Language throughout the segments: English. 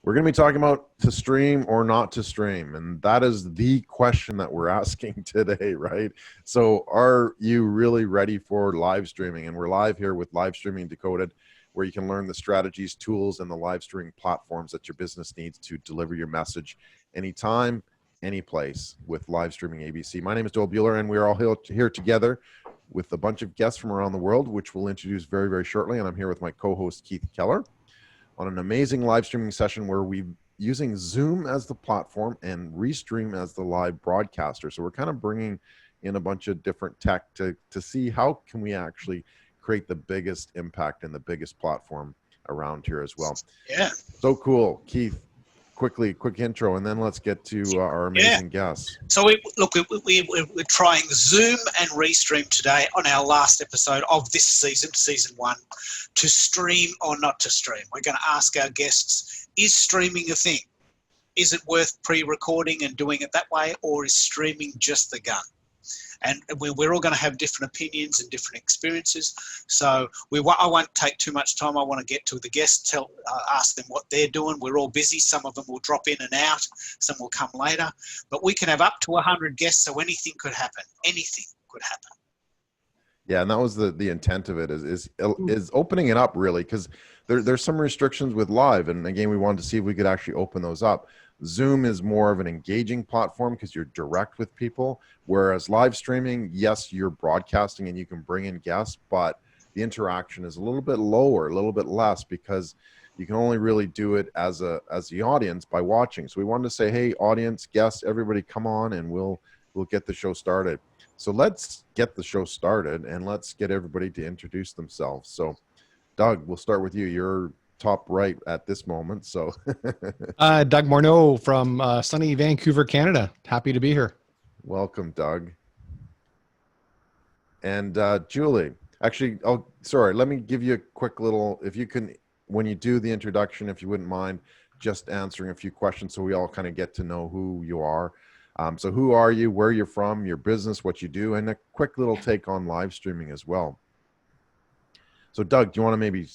We're going to be talking about to stream or not to stream. And that is the question that we're asking today, right? So are you really ready for live streaming? And we're live here with Live Streaming Decoded, where you can learn the strategies, tools, and the live streaming platforms that your business needs to deliver your message anytime, any place with Live Streaming ABC. My name is Joel Bueller, and we're all here together with a bunch of guests from around the world, which we'll introduce very, very shortly. And I'm here with my co-host, Keith Keller, on an amazing live streaming session where we're using Zoom as the platform and Restream as the live broadcaster. So we're kind of bringing in a bunch of different tech to see how can we actually create the biggest impact and the biggest platform around here as well. Yeah. So cool. Keith, quick intro, and then let's get to our amazing guests. So we're trying Zoom and Restream today on our last episode of this season 1, to stream or not to stream. We're going to ask our guests, is streaming a thing? Is it worth pre-recording and doing it that way, or is streaming just the gun? And we're all going to have different opinions and different experiences. So I won't take too much time. I want to get to the guests, ask them what they're doing. We're all busy. Some of them will drop in and out. Some will come later. But we can have up to 100 guests, so anything could happen. Anything could happen. Yeah, and that was the intent of it is opening it up, really, because there's some restrictions with live. And again, we wanted to see if we could actually open those up. Zoom is more of an engaging platform because you're direct with people, whereas live streaming, yes, you're broadcasting and you can bring in guests, but the interaction is a little bit lower, a little bit less, because you can only really do it as the audience by watching. So we wanted to say, hey, audience, guests, everybody come on and we'll get the show started. So let's get the show started and let's get everybody to introduce themselves. So Doug, we'll start with you. You're top right at this moment. So Doug Morneau from sunny Vancouver, Canada. Happy to be here. Welcome, Doug. And Julie, actually, let me give you a quick little, if you can, when you do the introduction, if you wouldn't mind just answering a few questions so we all kind of get to know who you are. So who are you, where you're from, your business, what you do, and a quick little take on live streaming as well. So Doug, do you want to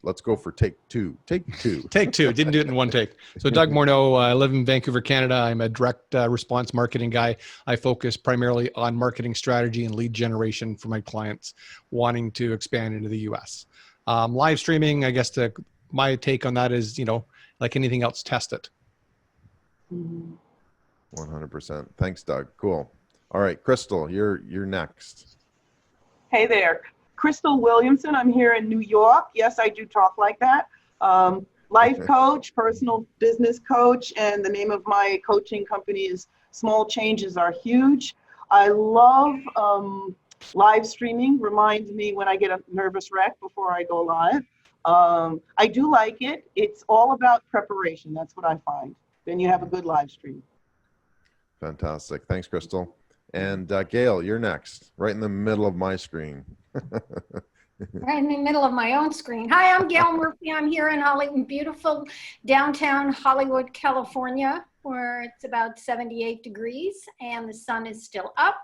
let's go for take two. Take two. Didn't do it in one take. So Doug Morneau, I live in Vancouver, Canada. I'm a direct response marketing guy. I focus primarily on marketing strategy and lead generation for my clients wanting to expand into the US. Live streaming, I guess my take on that is, like anything else, test it. 100%. Thanks, Doug. Cool. All right, Crystal, you're next. Hey there. Crystal Williamson. I'm here in New York. Yes, I do talk like that. Life coach, personal business coach, and the name of my coaching company is Small Changes Are Huge. I love live streaming. Reminds me when I get a nervous wreck before I go live. I do like it. It's all about preparation. That's what I find. Then you have a good live stream. Fantastic. Thanks, Crystal. And Gail, you're next, right in the middle of my screen. Right in the middle of my own screen. Hi, I'm Gail Murphy. I'm here in beautiful downtown Hollywood, California, where it's about 78 degrees and the sun is still up.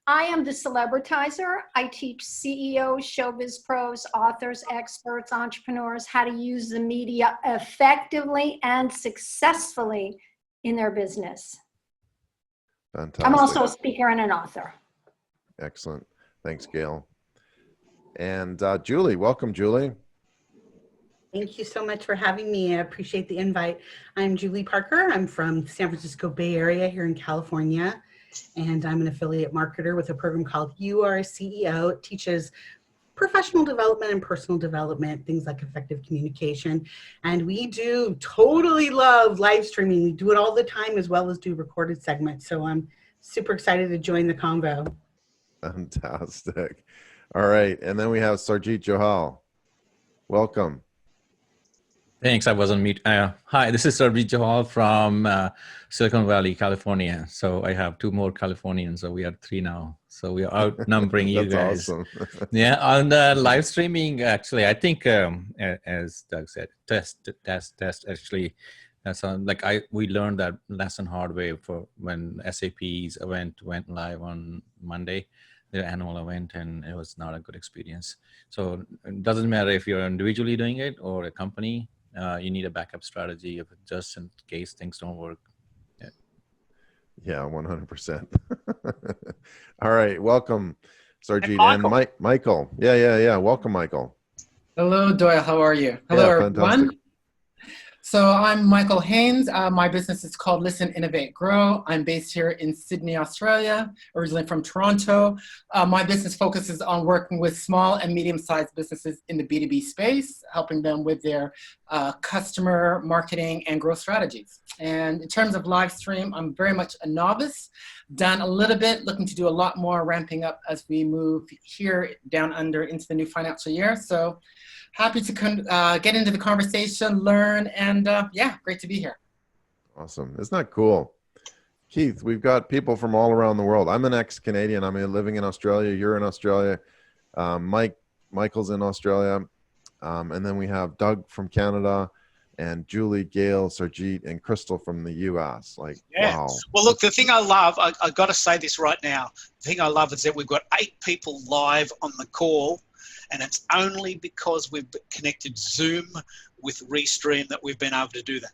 I am the Celebritizer. I teach CEOs, showbiz pros, authors, experts, entrepreneurs how to use the media effectively and successfully in their business. Fantastic. I'm also a speaker and an author. Excellent. Thanks, Gail. And Julie, welcome, Julie. Thank you so much for having me. I appreciate the invite. I'm Julie Parker. I'm from San Francisco Bay Area here in California, and I'm an affiliate marketer with a program called You Are a CEO. It teaches professional development and personal development, things like effective communication. And we do totally love live streaming. We do it all the time as well as do recorded segments. So I'm super excited to join the convo. Fantastic. All right. And then we have Sarjeet Johal. Welcome. Thanks. I wasn't mute. Hi, this is Sarjeet Johal from Silicon Valley, California. So I have 2 more Californians. So we are 3 now. So we are outnumbering you guys. Awesome. Yeah. On the live streaming, actually, I think, as Doug said, test. Actually, we learned that lesson hard way for when SAP's event went live on Monday, their annual event, and it was not a good experience. So it doesn't matter if you're individually doing it or a company. you need a backup strategy if just in case things don't work. Yeah, 100%. All right, welcome, Sarjeet, and Michael. Michael. Yeah. Welcome, Michael. Hello, Doyle. How are you? Hello, Yeah, everyone. fantastic. So I'm Michael Haynes. My business is called Listen, Innovate, Grow. I'm based here in Sydney, Australia, originally from Toronto. My business focuses on working with small and medium-sized businesses in the B2B space, helping them with their customer marketing and growth strategies. And in terms of live stream, I'm very much a novice, done a little bit, looking to do a lot more, ramping up as we move here down under into the new financial year. So happy to get into the conversation, learn, and yeah, great to be here. Awesome. Isn't that cool? Keith, we've got people from all around the world. I'm an ex-Canadian. I'm living in Australia. You're in Australia. Michael's in Australia. And then we have Doug from Canada, and Julie, Gail, Sarjeet, and Crystal from the US. Like, Yeah. wow. Well, look, the thing I love, I got to say this right now. The thing I love is that we've got 8 people live on the call, and it's only because we've connected Zoom with Restream that we've been able to do that.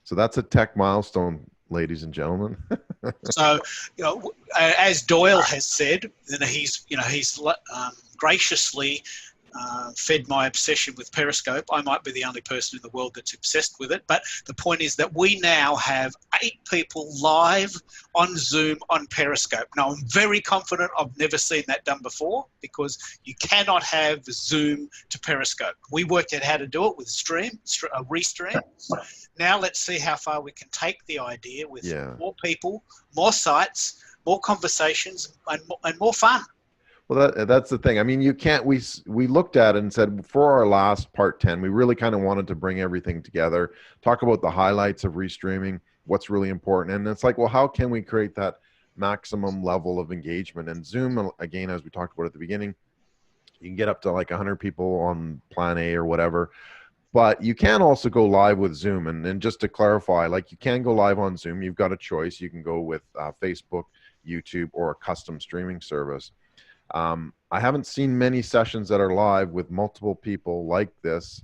So that's a tech milestone, ladies and gentlemen. So, as Doyle has said, he's graciously fed my obsession with Periscope. I might be the only person in the world that's obsessed with it, but the point is that we now have 8 people live on Zoom on Periscope. Now, I'm very confident I've never seen that done before, because you cannot have Zoom to Periscope. We worked out how to do it with Restream. Now let's see how far we can take the idea with more people, more sites, more conversations, and more fun. Well, that's the thing. I mean, you can't, we looked at it and said, for our last part 10, we really kind of wanted to bring everything together, talk about the highlights of restreaming, what's really important. And it's like, well, how can we create that maximum level of engagement? And Zoom, again, as we talked about at the beginning, you can get up to like 100 people on plan A or whatever, but you can also go live with Zoom. And just to clarify, like, you can go live on Zoom. You've got a choice. You can go with Facebook, YouTube, or a custom streaming service. I haven't seen many sessions that are live with multiple people like this,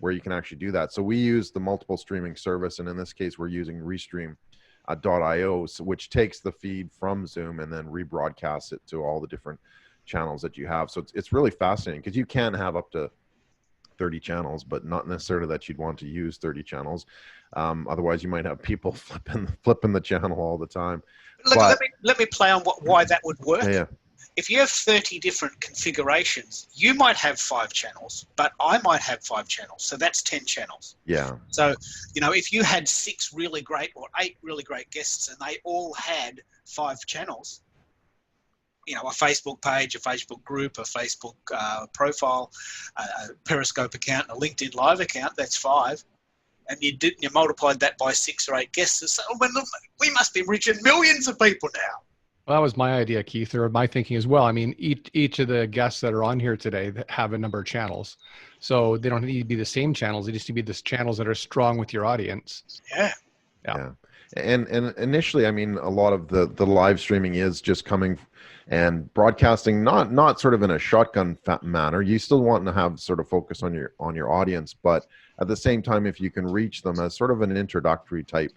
where you can actually do that. So we use the multiple streaming service, and in this case, we're using Restream.io, which takes the feed from Zoom and then rebroadcasts it to all the different channels that you have. So it's really fascinating, because you can have up to 30 channels, but not necessarily that you'd want to use 30 channels. Otherwise, you might have people flipping the channel all the time. Let me play on why that would work. Yeah. If you have 30 different configurations, you might have 5 channels, but I might have 5 channels. So that's 10 channels. Yeah. So, if you had 6 really great or 8 really great guests and they all had 5 channels, a Facebook page, a Facebook group, a Facebook profile, a Periscope account, a LinkedIn Live account, that's 5. And you multiplied that by 6 or 8 guests. So we must be reaching millions of people now. Well, that was my idea, Keith, or my thinking as well. I mean, each of the guests that are on here today that have a number of channels. So they don't need to be the same channels. They just need to be the channels that are strong with your audience. Yeah. And initially, I mean, a lot of the live streaming is just coming and broadcasting, not sort of in a shotgun manner. You still want to have sort of focus on your audience, but at the same time, if you can reach them as sort of an introductory type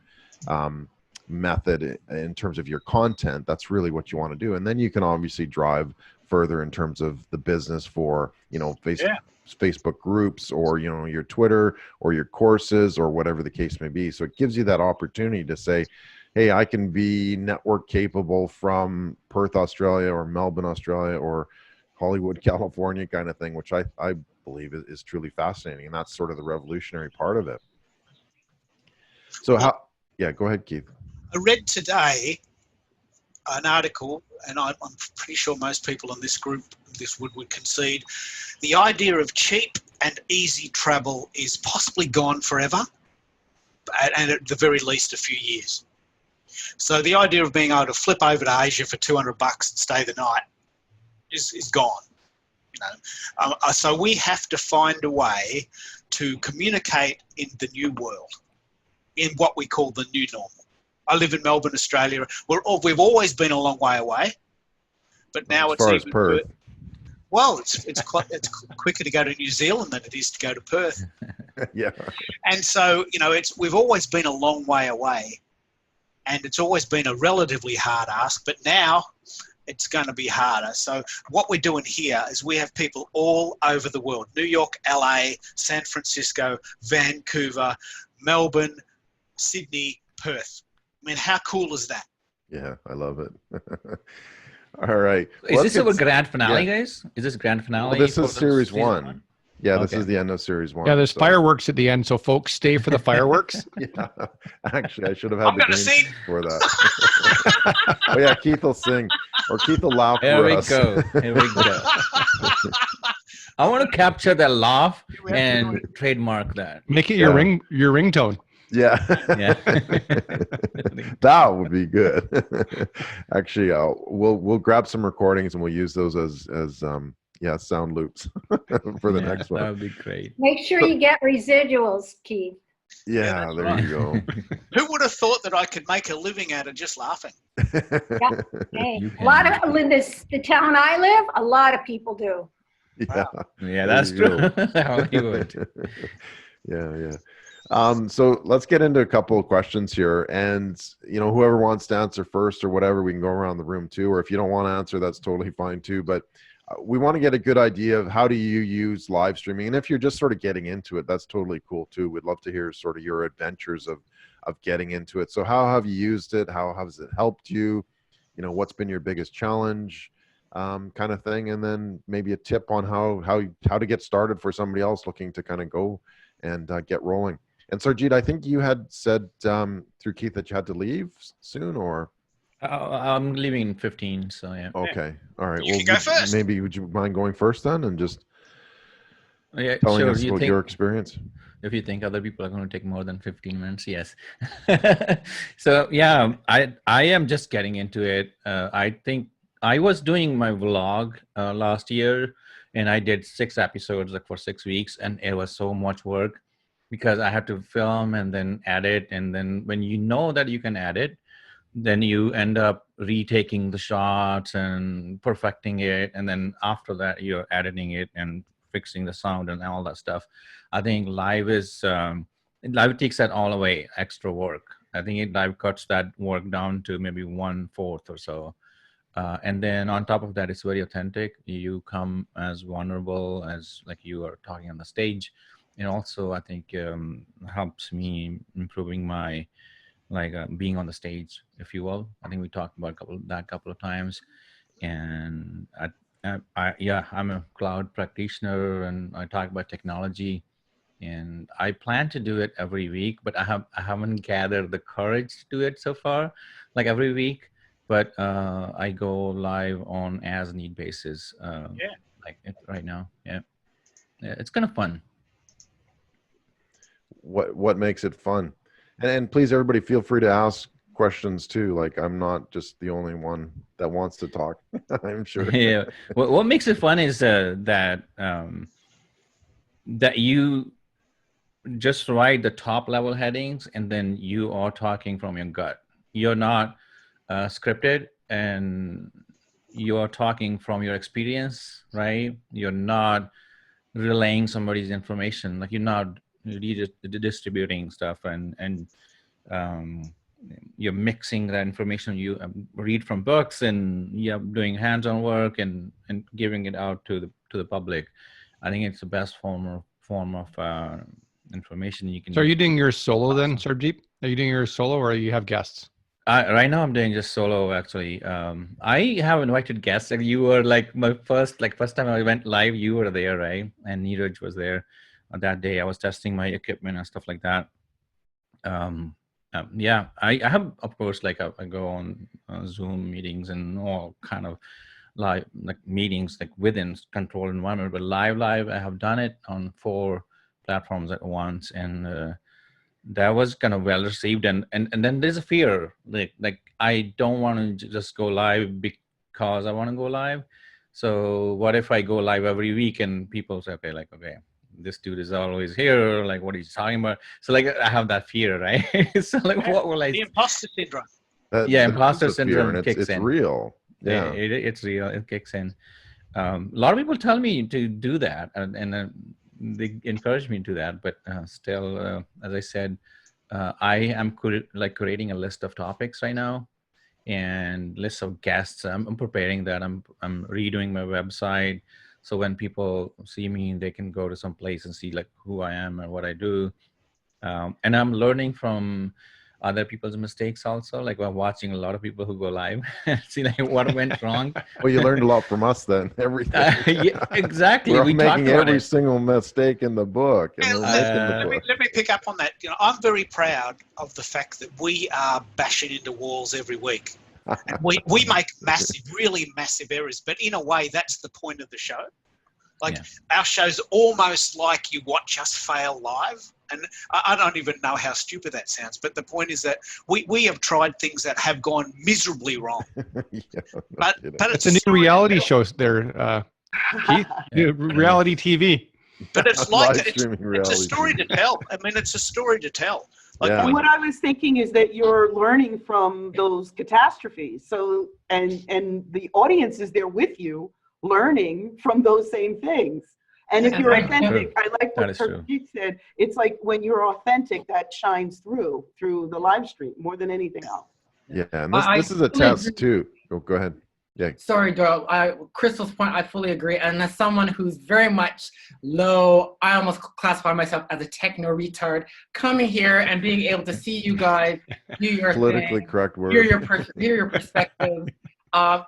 method in terms of your content, that's really what you want to do. And then you can obviously drive further in terms of the business for, Facebook groups, or, your Twitter or your courses or whatever the case may be. So it gives you that opportunity to say, hey, I can be network capable from Perth, Australia, or Melbourne, Australia, or Hollywood, California kind of thing, which I believe is truly fascinating. And that's sort of the revolutionary part of it. So go ahead, Keith. I read today an article, and I'm pretty sure most people in this group, would concede, the idea of cheap and easy travel is possibly gone forever, and at the very least a few years. So the idea of being able to flip over to Asia for $200 and stay the night is gone. So we have to find a way to communicate in the new world, in what we call the new normal. I live in Melbourne, Australia. We've always been a long way away, but now as far as Perth. Well, it's quicker to go to New Zealand than it is to go to Perth. Yeah. And so, we've always been a long way away, and it's always been a relatively hard ask, but now it's going to be harder. So what we're doing here is we have people all over the world: New York, LA, San Francisco, Vancouver, Melbourne, Sydney, Perth. I mean, how cool is that? Yeah, I love it. All right. Is this our grand finale, guys? Is this grand finale? Well, this for is series season one. Yeah, this Okay. is the end of series one. Yeah, there's so- fireworks at the end, so folks stay for the fireworks. Yeah, actually, I should have had I'm the gonna green sing. for that. Oh yeah, Keith will sing, or Keith will laugh Here for we us. go. Here we go. I want to capture that laugh We have to do and it. trademark that. Make it your Yeah. ringtone. Yeah, Yeah. that would be good. Actually, we'll grab some recordings and we'll use those as sound loops for the Yeah, next That one. would be great. Make sure you get residuals, Keith. Yeah, that's there right. you go. Who would have thought that I could make a living out of just laughing? Hey, You a lot can. of in the town I live, a lot of people do. Yeah. Yeah, There that's you true. go. Hollywood. Yeah. So let's get into a couple of questions here, and whoever wants to answer first or whatever, we can go around the room too. Or if you don't want to answer, that's totally fine too. But we want to get a good idea of how do you use live streaming, and if you're just sort of getting into it, that's totally cool too. We'd love to hear sort of your adventures of getting into it. So how have you used it? How has it helped you? What's been your biggest challenge? Kind of thing, and then maybe a tip on how to get started for somebody else looking to kind of go and get rolling. And Sarjeet, I think you had said through Keith that you had to leave soon, or I'm leaving in 15, so yeah. okay, all right. You can go first. Maybe would you mind going first then, and just Yeah, telling sure. us You about think, your experience? if you think other people are going to take more than 15 minutes, yes. So yeah, I am just getting into it. I think I was doing my vlog last year, and I did 6 episodes for 6 weeks, and it was so much work because I had to film and then edit, and then when you know that you can edit, then you end up retaking the shots and perfecting it, and then after that you're editing it and fixing the sound and all that stuff. I think live takes that all away, extra work. I think live cuts that work down to maybe 1/4 or so. And then on top of that, it's very authentic. You come as vulnerable as like you are talking on the stage. And also I think helps me improving my being on the stage, if you will. I think we talked about a couple of times. And I'm a cloud practitioner, and I talk about technology, and I plan to do it every week, but I haven't gathered the courage to do it so far, like every week. But I go live on as need basis. Right now. Yeah, it's kind of fun. What makes it fun? And please, everybody, feel free to ask questions too. Like, I'm not just the only one that wants to talk. I'm sure. Yeah. What makes it fun is that you just write the top level headings, and then you are talking from your gut. You're not scripted, and you are talking from your experience, right? You're not relaying somebody's information. Like, you're not distributing stuff, and you're mixing that information you read from books, and you're doing hands-on work and giving it out to the public. I think it's the best form of information you can. So are you doing your solo then, Sarjeet? Are you doing your solo, or you have guests? Right now I'm doing just solo, actually. I have invited guests, and you were like my first time I went live, you were there, right? And Neeraj was there that day. I was testing my equipment and stuff like that. Yeah, I have, of course, I go on Zoom meetings and all kind of live meetings within controlled environment, but live, I have done it on 4 platforms at once, and that was kind of well received. And then there's a fear, like I don't want to just go live because I want to go live. So what if I go live every week and people say, okay, this dude is always here, like what he's talking about. So I have that fear, right? So what will I? The imposter syndrome. That Yeah, is imposter a fear, syndrome and kicks it's in. real. Yeah. It's real. It kicks in. a lot of people tell me to do that, and they encourage me to do that. But still, as I said, I am creating a list of topics right now, and lists of guests. I'm preparing that. I'm redoing my website, so when people see me, they can go to some place and see like who I am and what I do. And I'm learning from other people's mistakes also. Like I'm watching a lot of people who go live, see like what went wrong. Well, you learned a lot from us then. Everything. Yeah, exactly. We're We talked making about every it. single mistake in the book, and And we're making the let book. me pick up on that. You know, I'm very proud of the fact that we are bashing into walls every week. And we make really massive errors, but in a way, that's the point of the show. Like our show's almost like you watch us fail live. And I don't even know how stupid that sounds, but the point is that we have tried things that have gone miserably wrong. Yeah, But It's a new reality show there, Keith. Yeah. Reality TV. But it's like Live streaming it's a reality story to tell. I mean, it's a story to tell. Like Yeah. And what I was thinking is that you're learning from those catastrophes. So, and the audience is there with you, learning from those same things. And if you're authentic, I like what Sarabjit said, it's like when you're authentic, that shines through the live stream more than anything else. Yeah, and this is a test too. Oh, go ahead. Yeah. Sorry, Doyle. Crystal's point, I fully agree. And as someone who's very much low, I almost classify myself as a techno retard. Coming here and being able to see you guys do your Politically thing, correct word. hear your perspective.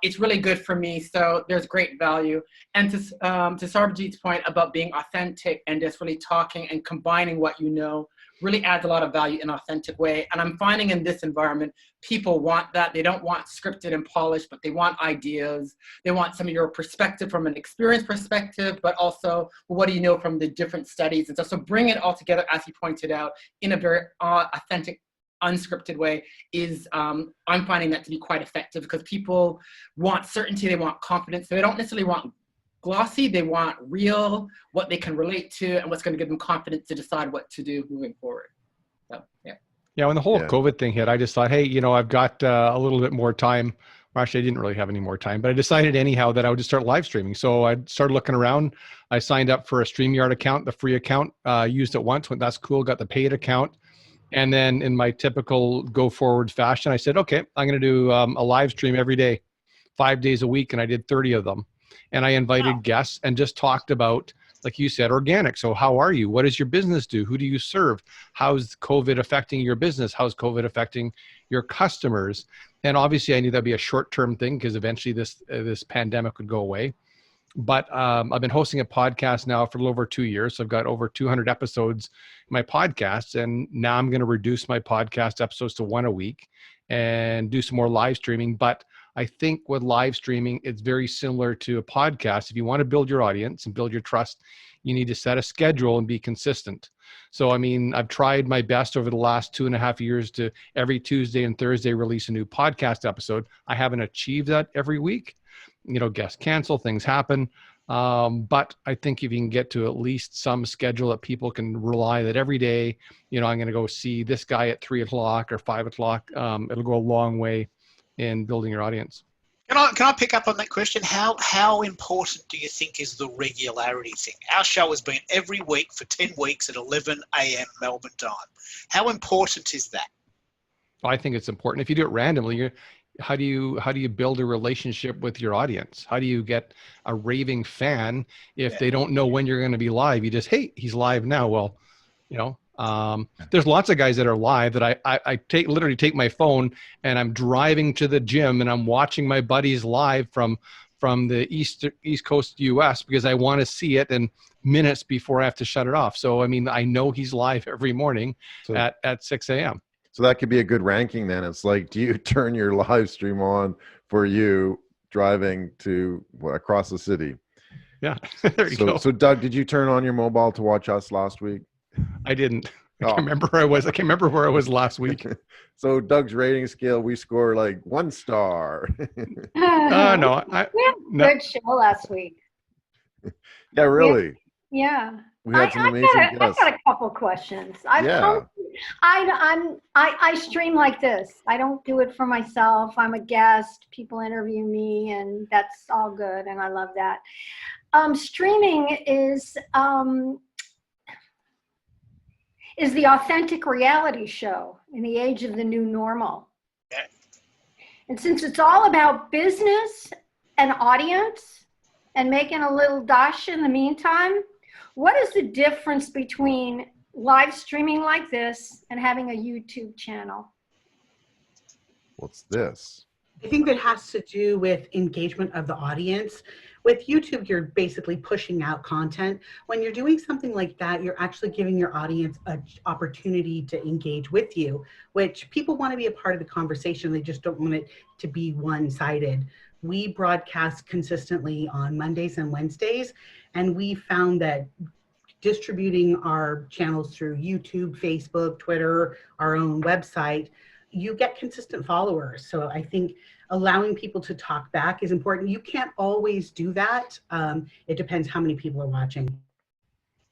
It's really good for me. So there's great value. And to Sarabjit's point about being authentic and just really talking and combining what you know really adds a lot of value in an authentic way. And I'm finding in this environment, people want that. They don't want scripted and polished, but they want ideas. They want some of your perspective from an experience perspective, but also what do you know from the different studies and stuff. So bring it all together, as he pointed out, in a very authentic, unscripted way is, I'm finding that to be quite effective because people want certainty, they want confidence. They don't necessarily want glossy, they want real, what they can relate to, and what's going to give them confidence to decide what to do moving forward. So, yeah. Yeah, when the whole COVID thing hit, I just thought, hey, I've got a little bit more time. Well, actually, I didn't really have any more time, but I decided anyhow that I would just start live streaming. So I started looking around. I signed up for a StreamYard account, the free account, used it once, went, that's cool, got the paid account. And then in my typical go forward fashion, I said, okay, I'm going to do a live stream every day, 5 days a week. And I did 30 of them. And I invited guests and just talked about, like you said, organic. So how are you? What does your business do? Who do you serve? How's COVID affecting your business? How's COVID affecting your customers? And obviously I knew that'd be a short-term thing because eventually this pandemic would go away. But I've been hosting a podcast now for a little over 2 years. So I've got over 200 episodes in my podcast. And now I'm going to reduce my podcast episodes to 1 a week and do some more live streaming. But I think with live streaming, it's very similar to a podcast. If you want to build your audience and build your trust, you need to set a schedule and be consistent. So, I mean, I've tried my best over the last 2.5 years to every Tuesday and Thursday release a new podcast episode. I haven't achieved that every week. Guests cancel, things happen. But I think if you can get to at least some schedule that people can rely that every day, I'm going to go see this guy at 3 o'clock or 5 o'clock. It'll go a long way in building your audience. Can I pick up on that question? How important do you think is the regularity thing? Our show has been every week for 10 weeks at 11 a.m. Melbourne time. How important is that? I think it's important. If you do it randomly, how do you build a relationship with your audience? How do you get a raving fan if they don't know when you're going to be live? You just, hey, he's live now. Well, there's lots of guys that are live that I literally take my phone and I'm driving to the gym and I'm watching my buddies live from the East Coast US because I want to see it in minutes before I have to shut it off. So, I mean, I know he's live every morning at 6 a.m. So that could be a good ranking then. It's like, do you turn your live stream on for you driving to across the city? Yeah, there you go. So Doug, did you turn on your mobile to watch us last week? I didn't. I can't remember where I was last week. So Doug's rating scale, we score like 1 star. No. We had a good show last week. Yeah, really. Yeah. We had some amazing guests. I got a couple questions. I've I stream like this. I don't do it for myself. I'm a guest. People interview me, and that's all good, and I love that. Streaming is the authentic reality show in the age of the new normal. Yeah. And since it's all about business and audience and making a little dosh in the meantime, what is the difference between live streaming like this and having a YouTube channel? What's this? I think that has to do with engagement of the audience. With YouTube, you're basically pushing out content. When you're doing something like that, you're actually giving your audience an opportunity to engage with you, which people want to be a part of the conversation. They just don't want it to be one-sided. We broadcast consistently on Mondays and Wednesdays, and we found that distributing our channels through YouTube, Facebook, Twitter, our own website, you get consistent followers. So I think allowing people to talk back is important. You can't always do that. It depends how many people are watching.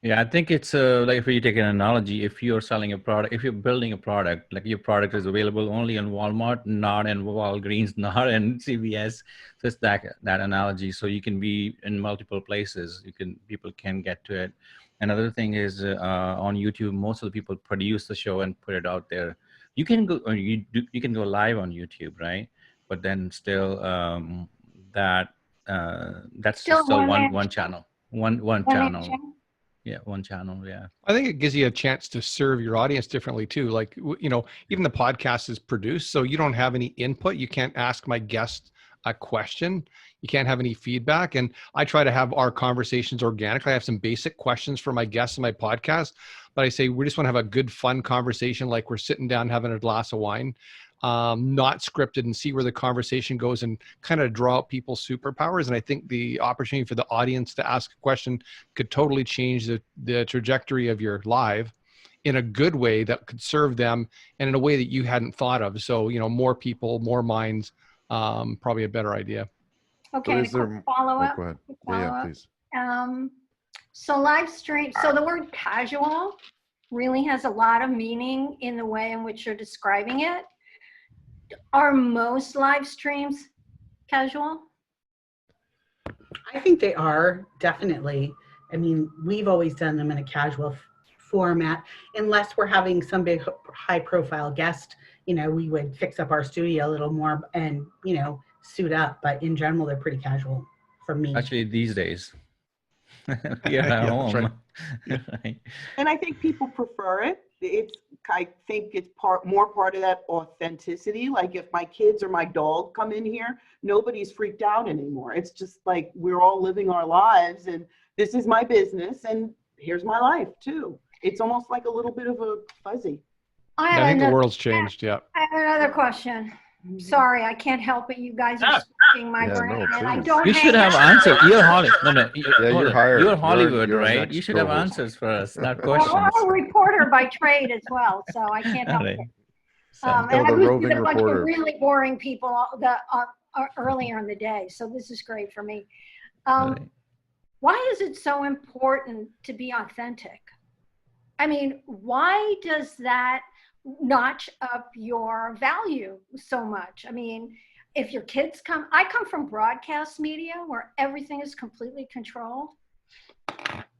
Yeah, I think it's like if you take an analogy, if you're selling a product, if you're building a product, like your product is available only in Walmart, not in Walgreens, not in CVS, just that analogy. So you can be in multiple places. People can get to it. Another thing is on YouTube, most of the people produce the show and put it out there. You can go, or you can go live on YouTube, right? But then still, that's still one channel, one channel. Yeah, one channel. Yeah. I think it gives you a chance to serve your audience differently too. Like, even the podcast is produced, so you don't have any input. You can't ask my guest a question. You can't have any feedback. And I try to have our conversations organically. I have some basic questions for my guests in my podcast, but I say, we just want to have a good, fun conversation. Like we're sitting down, having a glass of wine, not scripted, and see where the conversation goes and kind of draw out people's superpowers. And I think the opportunity for the audience to ask a question could totally change the trajectory of your live in a good way that could serve them and in a way that you hadn't thought of. So, more people, more minds, probably a better idea. Okay, So is follow up. Go ahead. Follow Yeah, up. please. So live stream, so the word casual really has a lot of meaning in the way in which you're describing it. Are most live streams casual? I think they are, definitely. I mean, we've always done them in a casual format, unless we're having some big high profile guest, we would fix up our studio a little more and, suit up. But in general, they're pretty casual for me. Actually, these days, you're at home. Right. Right. And I think people prefer it. I think it's more part of that authenticity. Like if my kids or my dog come in here, nobody's freaked out anymore. It's just like we're all living our lives, and this is my business, and here's my life too. It's almost like a little bit of a fuzzy. I think the world's changed. Yeah. I have another question. Sorry, I can't help it. You guys are speaking my Yeah, brain, no, and I please. don't. You should hang have out. answers. You're Hollywood. No, You're hired. You're Hollywood, You're our right? next You should have co-host. answers for us, not Well, questions. I'm a reporter by trade as well, so I can't help Right. it. Sounds And the I was roving with a bunch reporter. of really boring people earlier in the day, so this is great for me. Right. Why is it so important to be authentic? I mean, why does that notch up your value so much? I mean, if your kids I come from broadcast media where everything is completely controlled.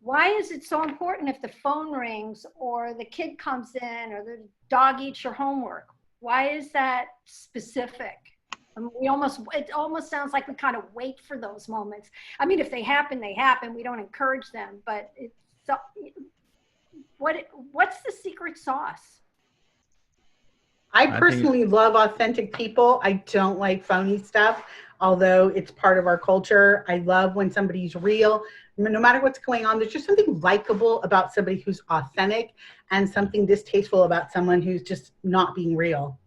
Why is it so important if the phone rings or the kid comes in or the dog eats your homework? Why is that specific? It almost sounds like we kind of wait for those moments. I mean, if they happen, they happen. We don't encourage them, but what's the secret sauce? I think- personally love authentic people. I don't like phony stuff, although it's part of our culture. I love when somebody's real. No matter what's going on, there's just something likable about somebody who's authentic and something distasteful about someone who's just not being real.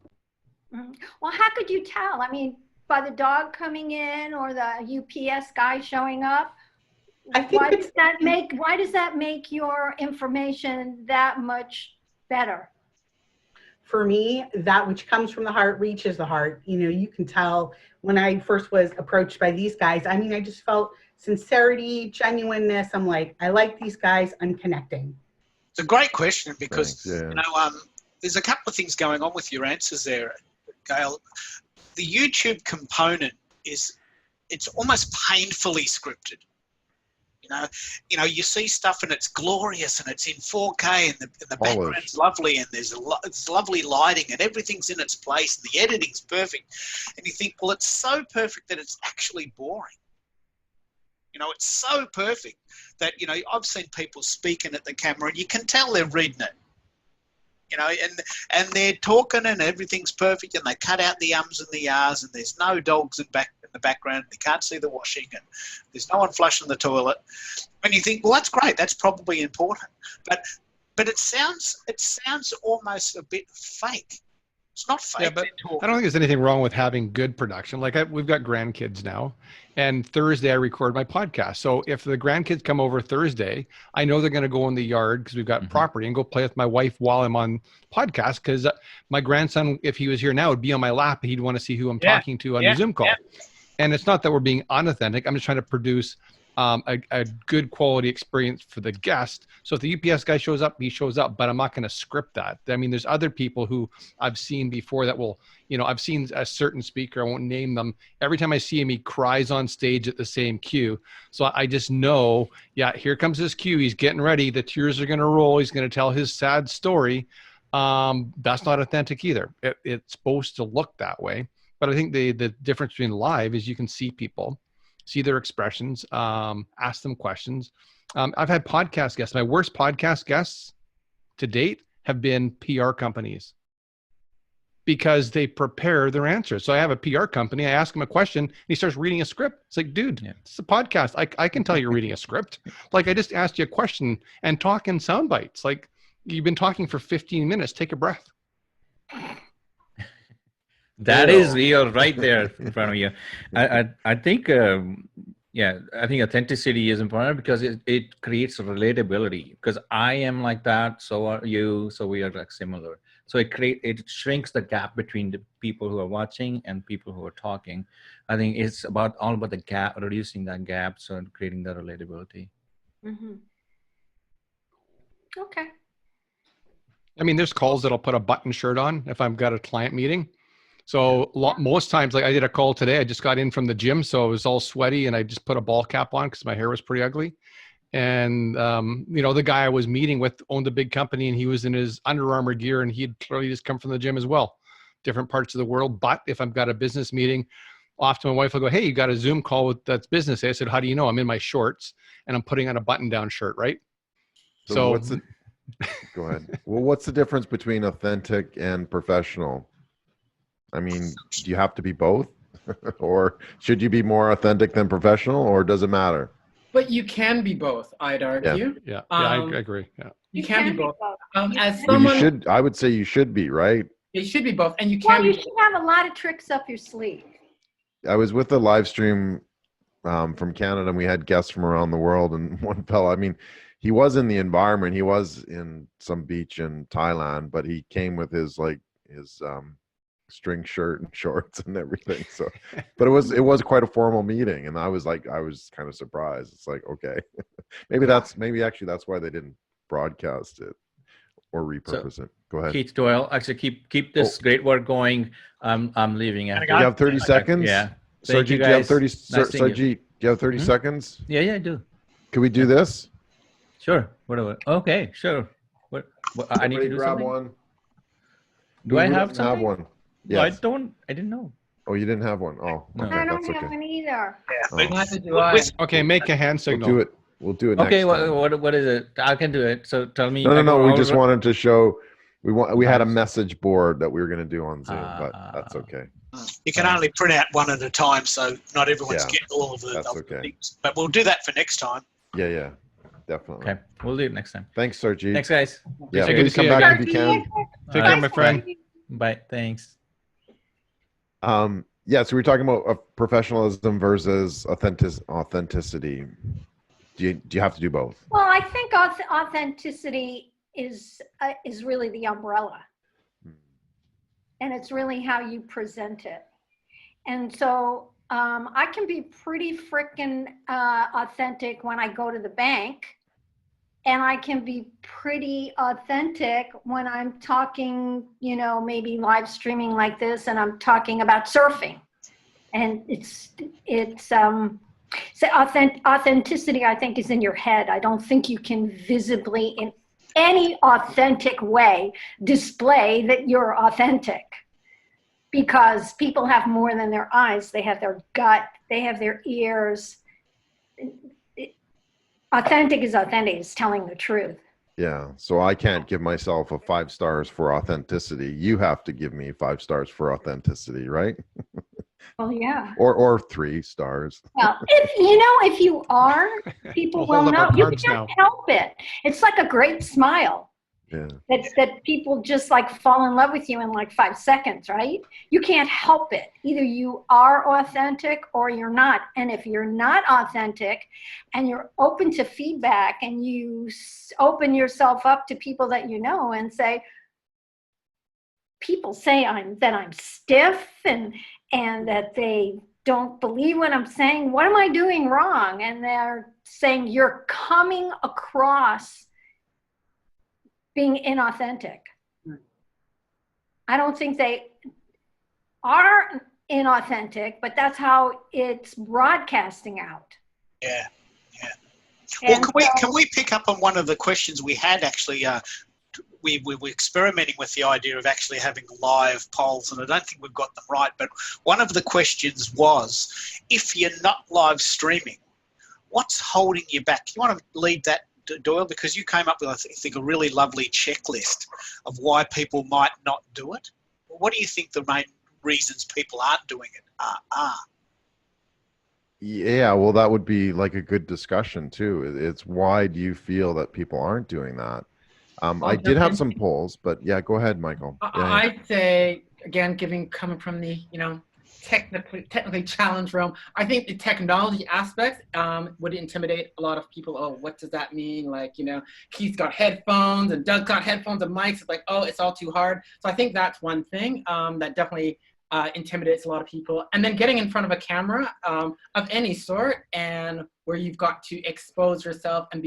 Well, how could you tell? I mean, by the dog coming in or the UPS guy showing up? I think Why does that make your information that much better? For me, that which comes from the heart reaches the heart. You can tell when I first was approached by these guys. I mean, I just felt sincerity, genuineness. I'm like, I like these guys. I'm connecting. It's a great question because, Thanks, yeah. there's a couple of things going on with your answers there, Gail. The YouTube component it's almost painfully scripted. You see stuff and it's glorious and it's in 4K and the background's lovely and it's lovely lighting and everything's in its place and the editing's perfect. And you think, well, it's so perfect that it's actually boring. It's so perfect that, I've seen people speaking at the camera and you can tell they're reading it. And they're talking and everything's perfect and they cut out the ums and the ahs and there's no dogs in the background. They can't see the washing and there's no one flushing the toilet. And you think, well, that's great. That's probably important. But it sounds almost a bit fake. It's not fake. Yeah, but I don't think there's anything wrong with having good production. Like we've got grandkids now, and Thursday I record my podcast. So if the grandkids come over Thursday, I know they're going to go in the yard because we've got property and go play with my wife while I'm on podcast. Because my grandson, if he was here now, would be on my lap. He'd want to see who I'm talking to on the Zoom call. And it's not that we're being unauthentic. I'm just trying to produce a good quality experience for the guest. So if the UPS guy shows up, he shows up, but I'm not going to script that. I mean, there's other people who I've seen before that will, I've seen a certain speaker, I won't name them. Every time I see him, he cries on stage at the same cue. So I just know, here comes his cue. He's getting ready. The tears are going to roll. He's going to tell his sad story. That's not authentic either. It's supposed to look that way. But I think the difference between live is you can see people, see their expressions, ask them questions. I've had podcast guests. My worst podcast guests to date have been PR companies because they prepare their answers. So I have a PR company. I ask him a question and he starts reading a script. It's like, dude, it's a podcast. I can tell you're reading a script. Like I just asked you a question and talk in sound bites. Like you've been talking for 15 minutes. Take a breath. That is real right there in front of you. I think, I think authenticity is important because it creates relatability. Because I am like that, so are you, so we are like similar. So it shrinks the gap between the people who are watching and people who are talking. I think it's all about the gap, reducing that gap, so creating that relatability. Mm-hmm. Okay. I mean, there's calls that I'll put a button shirt on if I've got a client meeting. So most times, like I did a call today, I just got in from the gym, so it was all sweaty and I just put a ball cap on because my hair was pretty ugly. And, the guy I was meeting with owned a big company and he was in his Under Armour gear and he'd clearly just come from the gym as well, different parts of the world. But if I've got a business meeting, often my wife will go, hey, you got a Zoom call that's business. I said, how do you know? I'm in my shorts and I'm putting on a button down shirt, right? So what's the, go ahead. Well, what's the difference between authentic and professional? I mean, do you have to be both? Or should you be more authentic than professional, or does it matter? But you can be both, I'd argue. Yeah, I agree. Yeah. You can be both. As Well, someone, you should, I would say you should be, right? you should be both. And you Well, can you be should have a lot of tricks up your sleeve. I was with a live stream from Canada and we had guests from around the world, and one fella, I mean, he was in the environment. He was in some beach in Thailand, but he came with his string shirt and shorts and everything. So, but it was quite a formal meeting, and I was kind of surprised. It's like, okay, maybe actually that's why they didn't broadcast it or repurpose it. Go ahead, Keith Doyle. Actually, keep this great work going. I'm leaving. Do you have 30 seconds? Yeah. Sergi, do you have 30? Sergi, do you have 30 seconds? Yeah, I do. Can we do this? Sure. Whatever. Okay, sure. What I need to do grab something? one. Do I have Have something? one? No, Yes. I didn't know. Oh, you didn't have one. Oh, No. okay, I don't that's have okay. one either. Oh. Neither do I. Okay, make a hand We'll signal. do it. We'll do it. Okay, next time. what is it? I can do it. So tell me. No. We just wanted to show. We had a message board that we were going to do on Zoom, but that's okay. You can only print out one at a time, so not everyone's Yeah, getting all of the that's of the okay. things. But we'll do that for next time. Yeah, definitely. Okay, we'll do it next time. Thanks, Sergi. Thanks, guys. Yeah, Appreciate please it. come See you back again. if you can. Take All care, right. my friend. Bye. Thanks. Yeah, so we're talking about professionalism versus authenticity. Do you have to do both? Well, I think authenticity is really the umbrella. And it's really how you present it. And so I can be pretty freaking authentic when I go to the bank and I can be pretty authentic when I'm talking, you know, maybe live streaming like this, and I'm talking about surfing. And so authenticity, I think, is in your head. I don't think you can visibly, in any authentic way, display that you're authentic, because people have more than their eyes. They have their gut, they have their ears. Authentic is authentic, it's telling the truth. Yeah. So I can't give myself a 5 stars for authenticity. You have to give me 5 stars for authenticity, right? Well, yeah. Or 3 stars. Well, if you are, people We'll will hold up know. our You cards can't now. help it. It's like a great smile. Yeah. That people just like fall in love with you in like 5 seconds, right? You can't help it. Either you are authentic or you're not. And if you're not authentic and you're open to feedback and you open yourself up to people that you know and say, people say that I'm stiff and that they don't believe what I'm saying. What am I doing wrong? And they're saying you're coming across being inauthentic. Right. I don't think they are inauthentic, but that's how it's broadcasting out. Yeah. Well, And can we pick up on one of the questions we had actually? We were experimenting with the idea of actually having live polls, and I don't think we've got them right. But one of the questions was, if you're not live streaming, what's holding you back? You want to lead that, Doyle, because you came up with, I think, a really lovely checklist of why people might not do it. What do you think the main reasons people aren't doing it are? Yeah, well, that would be like a good discussion too. It's why do you feel that people aren't doing that? I did have some polls, but yeah, go ahead, Michael. Yeah. I'd say, again, coming from the, technically challenged realm, I think the technology aspects would intimidate a lot of people. Oh, what does that mean? Like, Keith's got headphones and Doug's got headphones and mics. It's like, oh, it's all too hard. So I think that's one thing that definitely intimidates a lot of people. And then getting in front of a camera of any sort, and where you've got to expose yourself and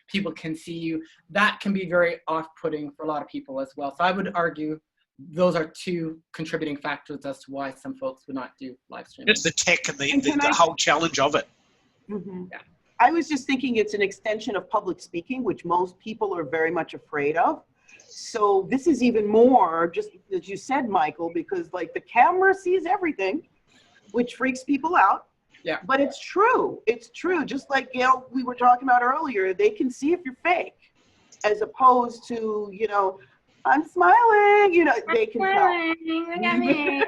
people can see you, that can be very off-putting for a lot of people as well. So I would argue those are 2 contributing factors as to why some folks would not do live streaming. It's the tech and the whole challenge of it. Mm-hmm. Yeah. I was just thinking it's an extension of public speaking, which most people are very much afraid of. So this is even more, just as you said, Michael, because like the camera sees everything, which freaks people out. Yeah. But it's true. It's true. Just like Gail, we were talking about earlier, they can see if you're fake, as opposed to, I'm smiling, they can tell. Look at me.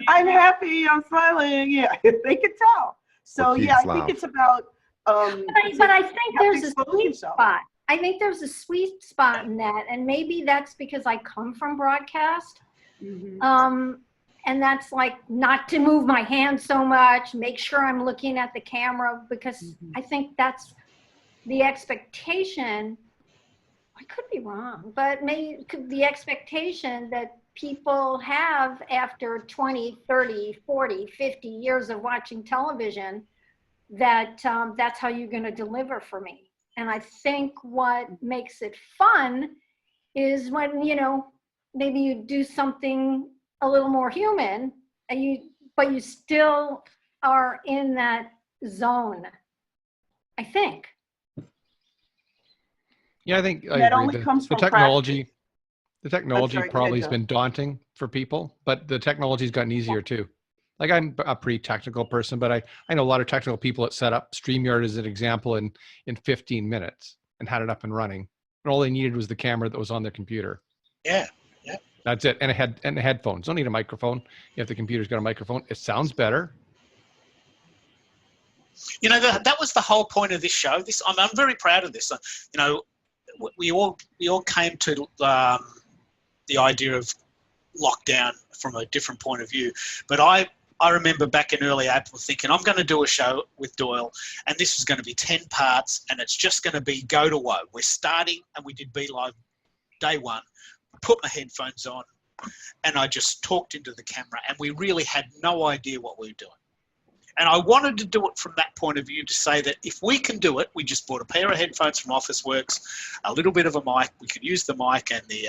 I'm happy, I'm smiling. Yeah, they can tell. So Or yeah, Keith's I think laugh. it's about But I think you have to there's a expose sweet yourself. spot. I think there's a sweet spot in that, and maybe that's because I come from broadcast. And that's like not to move my hand so much, make sure I'm looking at the camera, because I think that's the expectation. I could be wrong, but maybe the expectation that people have after 20, 30, 40, 50 years of watching television, that that's how you're going to deliver for me. And I think what makes it fun is when, maybe you do something a little more human, but you still are in that zone, I think. Yeah, I think I That agree. only comes The from technology sorry, probably has Doug. been daunting for people, but the technology's gotten easier too. Like, I'm a pretty technical person, but I know a lot of technical people that set up StreamYard as an example in 15 minutes and had it up and running. And all they needed was the camera that was on their computer. Yeah. That's it. And the headphones. Don't need a microphone. If the computer's got a microphone, it sounds better. That was the whole point of this show. I'm very proud of this. We all came to the idea of lockdown from a different point of view. But I remember back in early April thinking, I'm going to do a show with Doyle, and this is going to be 10 parts, and it's just going to be go to woe. We're starting, and we did Be Live day 1. Put my headphones on, and I just talked into the camera, and we really had no idea what we were doing. And I wanted to do it from that point of view to say that if we can do it, we just bought a pair of headphones from Officeworks, a little bit of a mic. We can use the mic and the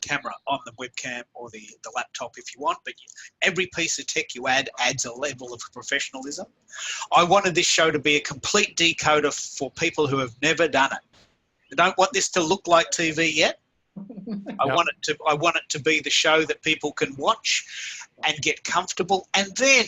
camera on the webcam or the laptop if you want, but every piece of tech you add adds a level of professionalism. I wanted this show to be a complete decoder for people who have never done it. I don't want this to look like TV yet. I want it to be the show that people can watch and get comfortable, and then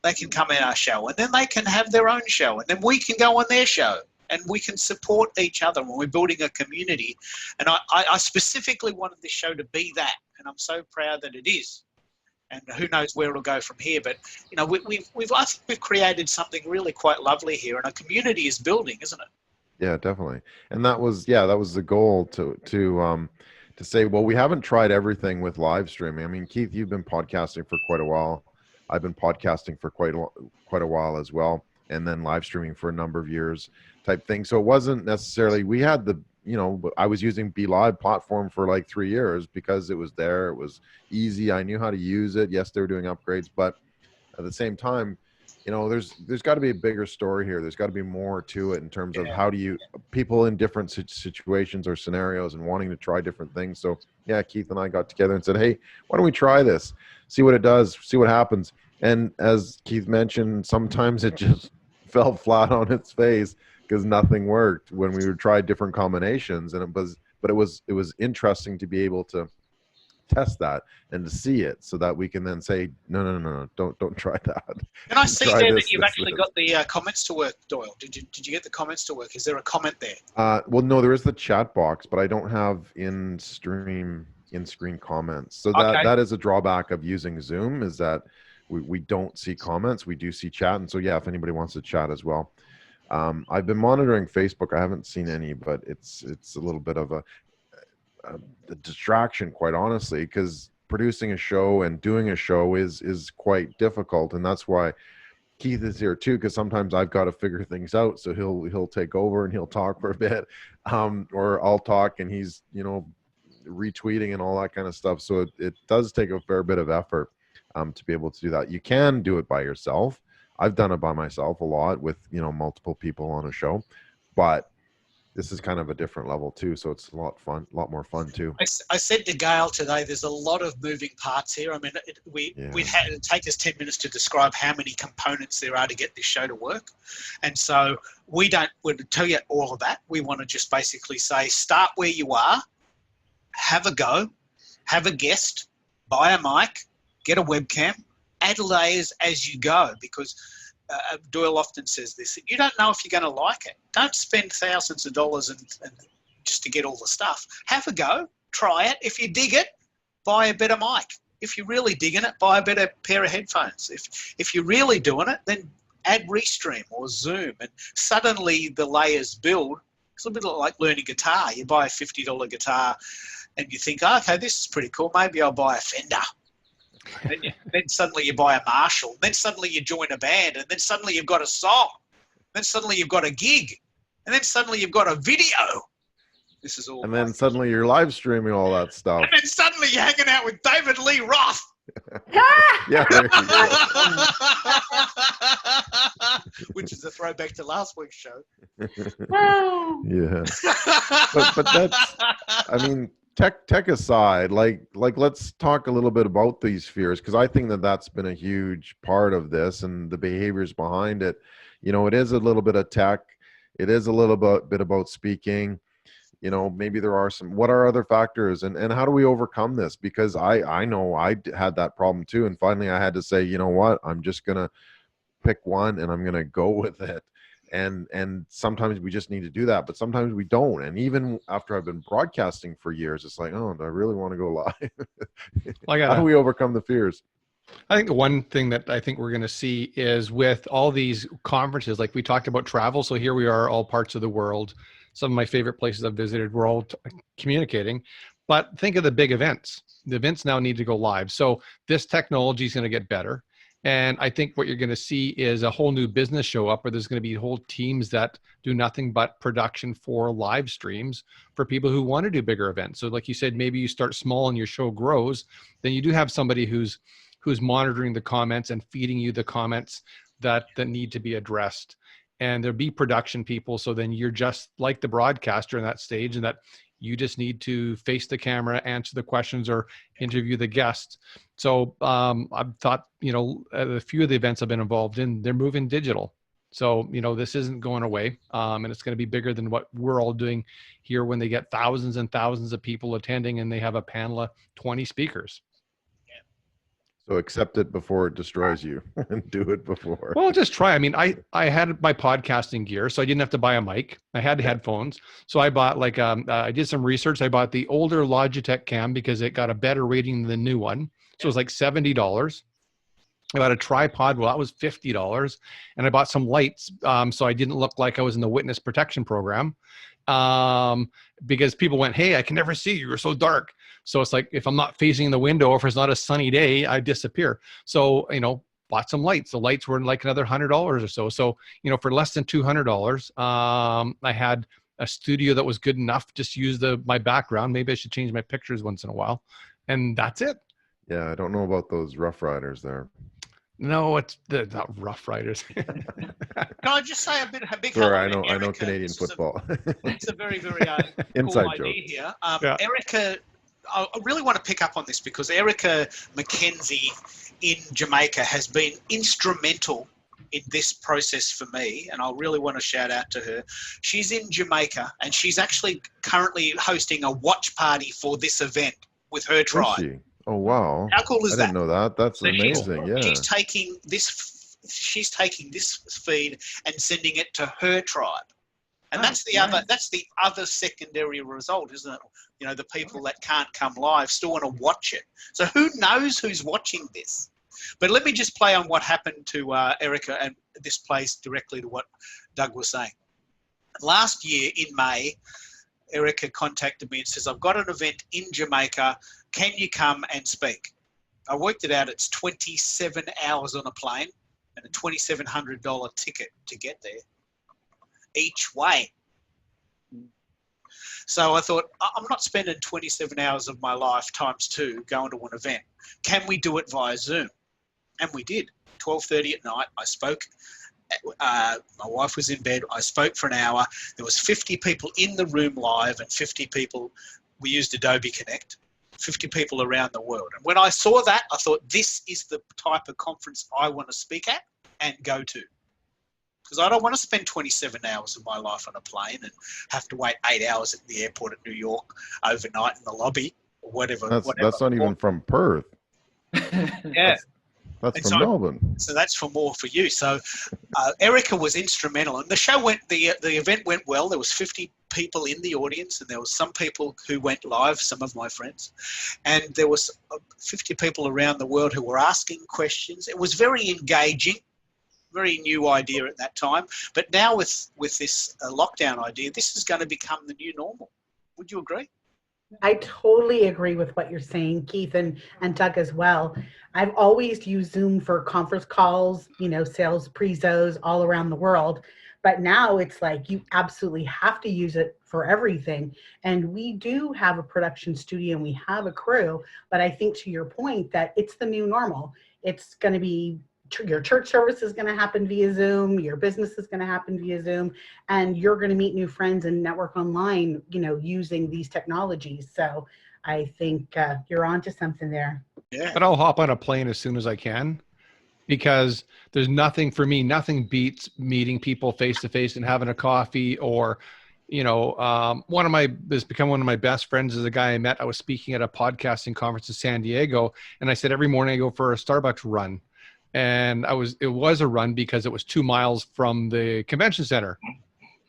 they can come in our show, and then they can have their own show, and then we can go on their show, and we can support each other when we're building a community. And I specifically wanted this show to be that, and I'm so proud that it is. And who knows where it'll go from here? But you know, I think we've created something really quite lovely here, and a community is building, isn't it? Yeah, definitely. And that was the goal to say, well, we haven't tried everything with live streaming. I mean, Keith, you've been podcasting for quite a while. I've been podcasting for quite a while as well, and then live streaming for a number of years type thing. So it wasn't necessarily, we had I was using BeLive platform for like 3 years because it was there. It was easy. I knew how to use it. Yes, they were doing upgrades, but at the same time, there's got to be a bigger story here. There's got to be more to it in terms of how do you, people in different situations or scenarios and wanting to try different things. So yeah, Keith and I got together and said, hey, why don't we try this? See what it does, see what happens. And as Keith mentioned, sometimes it just fell flat on its face because nothing worked when we would try different combinations. And it was interesting to be able to test that and to see it so that we can then say, no, don't try that. And I see there that you've actually got the comments to work, Doyle. Did you get the comments to work? Is there a comment there? Well, no, there is the chat box, but I don't have in-screen comments. So that is a drawback of using Zoom, is that we don't see comments. We do see chat. And so, yeah, if anybody wants to chat as well. I've been monitoring Facebook. I haven't seen any, but it's a little bit of a distraction, quite honestly, because producing a show and doing a show is quite difficult. And that's why Keith is here too, because sometimes I've got to figure things out. So he'll take over and he'll talk for a bit, or I'll talk and he's, retweeting and all that kind of stuff. So it does take a fair bit of effort to be able to do that. You can do it by yourself. I've done it by myself a lot with, multiple people on a show, but this is kind of a different level too. So it's a lot more fun too. I said to Gail today, there's a lot of moving parts here. I mean, we'd had to take us 10 minutes to describe how many components there are to get this show to work. And so we don't want to tell you all of that. We want to just basically say, start where you are, have a go, have a guest, buy a mic, get a webcam, add layers as you go, because Doyle often says this: you don't know if you're going to like it. Don't spend thousands of dollars and just to get all the stuff. Have a go, try it. If you dig it, buy a better mic. If you're really digging it, buy a better pair of headphones. If you're really doing it, then add Restream or Zoom, and suddenly the layers build. It's a little bit like learning guitar. You buy a $50 guitar and you think, oh, okay, this is pretty cool. Maybe I'll buy a Fender. Then suddenly you buy a Marshall. Then suddenly you join a band, and then suddenly you've got a song. Then suddenly you've got a gig, and then suddenly you've got a video. This is all. And then suddenly you're live streaming all that stuff. And then suddenly you're hanging out with David Lee Roth. Yeah, there you go. Which is a throwback to last week's show. Yeah, but that's, I mean, tech aside, like let's talk a little bit about these fears, because I think that's been a huge part of this and the behaviors behind it. It is a little bit of tech. It is a little bit about speaking. Maybe there are what are other factors, and how do we overcome this? Because I know I had that problem too, and finally I had to say, you know what, I'm just gonna pick one and I'm gonna go with it. And sometimes we just need to do that, but sometimes we don't. And even after I've been broadcasting for years, it's like, oh, do I really want to go live? How do we overcome the fears? I think the one thing that I think we're going to see is with all these conferences, like we talked about travel. So here we are, all parts of the world. Some of my favorite places I've visited, we're all communicating. But think of the big events. The events now need to go live. So this technology is going to get better. And I think what you're going to see is a whole new business show up where there's going to be whole teams that do nothing but production for live streams for people who want to do bigger events. So like you said, maybe you start small and your show grows. Then you do have somebody who's who's monitoring the comments and feeding you the comments that need to be addressed. And there'll be production people. So then you're just like the broadcaster in that stage, and that you just need to face the camera, answer the questions, or interview the guests. So I've thought, a few of the events I've been involved in, they're moving digital. So, this isn't going away. And it's going to be bigger than what we're all doing here when they get thousands and thousands of people attending and they have a panel of 20 speakers. So accept it before it destroys you and do it before. Well, just try. I mean, I had my podcasting gear, so I didn't have to buy a mic. I had headphones. So I bought I did some research. I bought the older Logitech cam because it got a better rating than the new one. So it was like $70. I bought a tripod. Well, that was $50. And I bought some lights so I didn't look like I was in the witness protection program. Because people went, hey, I can never see you. You're so dark. So it's like, if I'm not facing the window, or if it's not a sunny day, I disappear. So, bought some lights. The lights were like another $100 or so. So, for less than $200, I had a studio that was good enough. Just use my background. Maybe I should change my pictures once in a while. And that's it. Yeah. I don't know about those Rough Riders there. No, it's not Rough Riders. Can I just say a big Sorry, hello to I know Erica? Canadian football. It's a very, very Inside cool joke. idea here. Yeah. Erica, I really want to pick up on this because Erica McKenzie in Jamaica has been instrumental in this process for me, and I really want to shout out to her. She's in Jamaica, and she's actually currently hosting a watch party for this event with her Is tribe. she? Oh, wow. How cool is I that? didn't know that. That's So amazing. Yeah. She's taking this feed and sending it to her tribe. And that's the other secondary result, isn't it? The people that can't come live still want to watch it. So who knows who's watching this? But let me just play on what happened to Erica, and this plays directly to what Doug was saying. Last year in May, Erica contacted me and says, I've got an event in Jamaica. Can you come and speak? I worked it out. It's 27 hours on a plane and a $2,700 ticket to get there each way. So I thought, I'm not spending 27 hours of my life times 2 going to an event. Can we do it via Zoom? And we did. 12:30 at night, I spoke. My wife was in bed. I spoke for an hour. There was 50 people in the room live and 50 people, we used Adobe Connect, 50 people around the world. And when I saw that, I thought, this is the type of conference I want to speak at and go to. Because I don't want to spend 27 hours of my life on a plane and have to wait 8 hours at the airport at New York overnight in the lobby or whatever. That's not even from Perth. Yeah. That's And from so- Melbourne. So that's for more for you. So Erica was instrumental, and the show the event went well. There was 50 people in the audience, and there was some people who went live, some of my friends, and there was 50 people around the world who were asking questions. It was very engaging, very new idea at that time. But now with this lockdown idea, this is going to become the new normal. Would you agree? I totally agree with what you're saying, Keith, and Doug as well. I've always used Zoom for conference calls, sales prezos all around the world. But now it's like you absolutely have to use it for everything. And we do have a production studio and we have a crew. But I think to your point that it's the new normal. It's going to be your church service is going to happen via Zoom, your business is going to happen via Zoom, and you're going to meet new friends and network online, using these technologies. So I think you're onto something there. Yeah. But I'll hop on a plane as soon as I can, because there's nothing beats meeting people face to face and having a coffee, or, has become one of my best friends is a guy I met. I was speaking at a podcasting conference in San Diego, and I said, every morning I go for a Starbucks run. And it was a run because it was 2 miles from the convention center.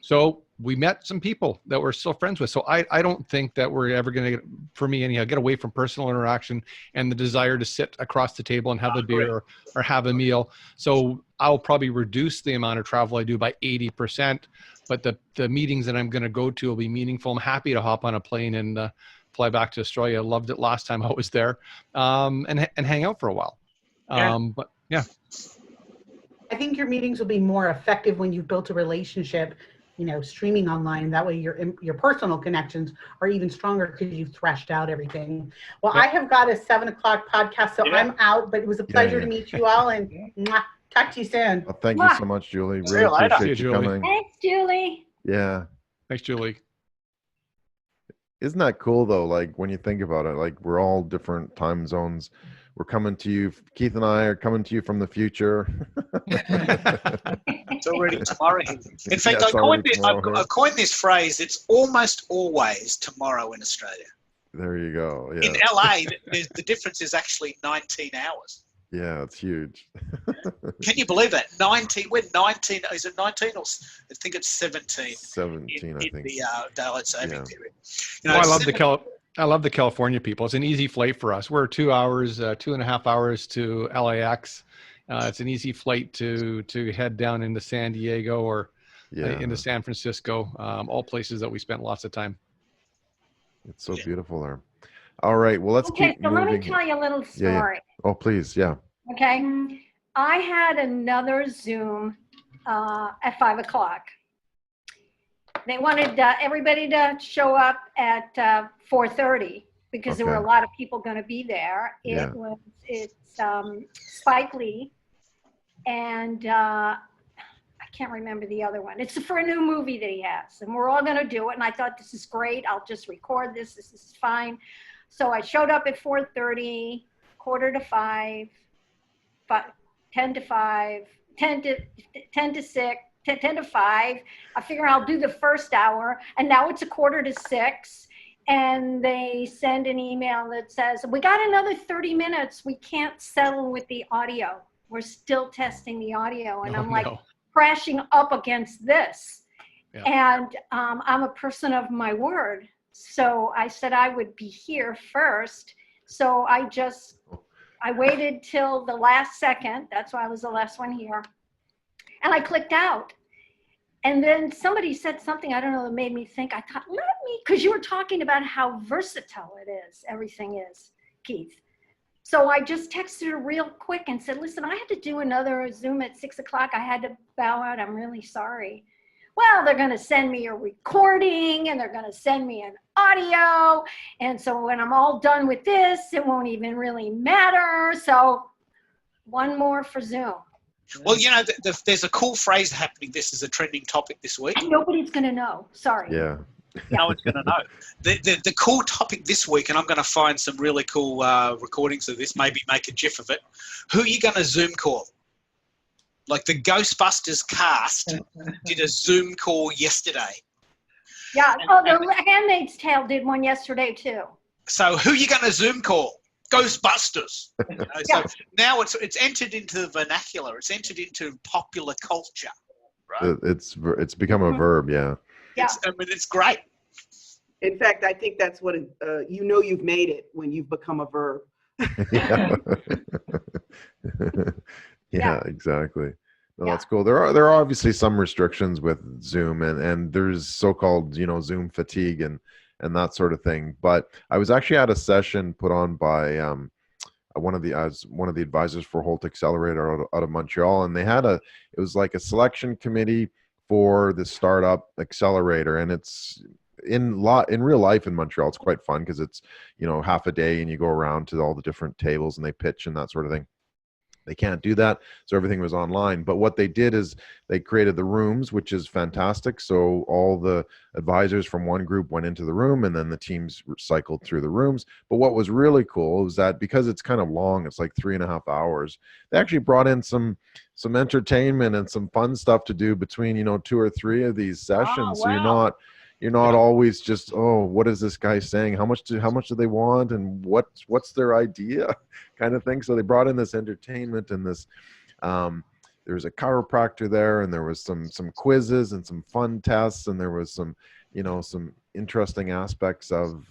So we met some people that we're still friends with. So I don't think that we're ever going to, for me anyhow, get away from personal interaction and the desire to sit across the table and have a beer or have a meal. So I'll probably reduce the amount of travel I do by 80%, but the meetings that I'm going to go to will be meaningful. I'm happy to hop on a plane and fly back to Australia. I loved it last time I was there, and hang out for a while. But yeah. I think your meetings will be more effective when you've built a relationship streaming online. That way your personal connections are even stronger because you've thrashed out everything. Well, I have got a 7 o'clock podcast, so I'm out, but it was a pleasure to meet you all, and mwah, talk to you soon. Well, thank you so much, Julie. See Really you later. appreciate See you you, Julie. coming. Thanks, Julie. Yeah. Thanks, Julie. Isn't that cool though? Like when you think about it, like we're all different time zones. We're coming to you, Keith and I are coming to you from the future. It's already tomorrow. In fact, Yeah, it's already I tomorrow. coined this phrase. It's almost always tomorrow in Australia. There you go. Yeah. In LA, the difference is actually 19 hours. Yeah, it's huge. Can you believe that? 19. We're 19. Is it 19 or I think it's 17 17, I in think. the daylight saving Yeah. period. Well, I love the California people. It's an easy flight for us. We're 2 hours, 2.5 hours to LAX. It's an easy flight to head down into San Diego or Yeah. into San Francisco. All places that we spent lots of time. It's so beautiful there. All right. Well, let's Okay, keep so let me moving. tell you a little Yeah, yeah. story. Oh, please. Yeah. Okay, I had another Zoom at 5 o'clock. They wanted everybody to show up at 4:30 because there were a Okay. lot of people going to be there. Yeah. It's Spike Lee and I can't remember the other one. It's for a new movie that he has, and we're all going to do it. And I thought, this is great. I'll just record this. This is fine. So I showed up at 4:30, 4:45. 10 to 5, 10 to 6, 10 to 5. I figure I'll do the first hour, and now it's 5:45, and they send an email that says, we got another 30 minutes. We can't settle with the audio. We're still testing the audio. And Oh, I'm like no. crashing up against this. Yeah. And I'm a person of my word. So I said I would be here first. So I waited till the last second. That's why I was the last one here. And I clicked out. And then somebody said something, I don't know, that made me think. I thought, because you were talking about how versatile it is, everything is, Keith. So I just texted her real quick and said, listen, I had to do another Zoom at 6 o'clock. I had to bow out. I'm really sorry. Well, they're going to send me a recording and they're going to send me an audio. And so when I'm all done with this, it won't even really matter. So one more for Zoom. Well, there's a cool phrase happening. This is a trending topic this week. And nobody's going to know. Sorry. Yeah. No one's going to know. The cool topic this week, and I'm going to find some really cool recordings of this, maybe make a GIF of it. Who are you going to Zoom call? Like the Ghostbusters cast did a Zoom call yesterday. Yeah. Oh, the Handmaid's Tale did one yesterday too. So who are you going to Zoom call? Ghostbusters. So now it's entered into the vernacular. It's entered into popular culture. Right? It's become a verb. Yeah. Yeah. It's great. In fact, I think that's what you've made it when you've become a verb. Yeah. Yeah. Exactly. No, Yeah. that's cool. There are obviously some restrictions with Zoom and there's so-called, Zoom fatigue and that sort of thing. But I was actually at a session put on by one of the advisors for Holt Accelerator out of Montreal, and they had it was like a selection committee for the startup accelerator, and it's in real life in Montreal. It's quite fun because it's half a day and you go around to all the different tables and they pitch and that sort of thing. They can't do that, so everything was online. But what they did is they created the rooms, which is fantastic. So all the advisors from one group went into the room, and then the teams cycled through the rooms. But what was really cool was that because it's kind of long, it's like 3.5 hours. They actually brought in some entertainment and some fun stuff to do between 2 or 3 of these sessions. So you're not always just, oh, what is this guy saying? How much do they want? And what's their idea kind of thing. So they brought in this entertainment and this, there was a chiropractor there, and there was some quizzes and some fun tests. And there was some interesting aspects of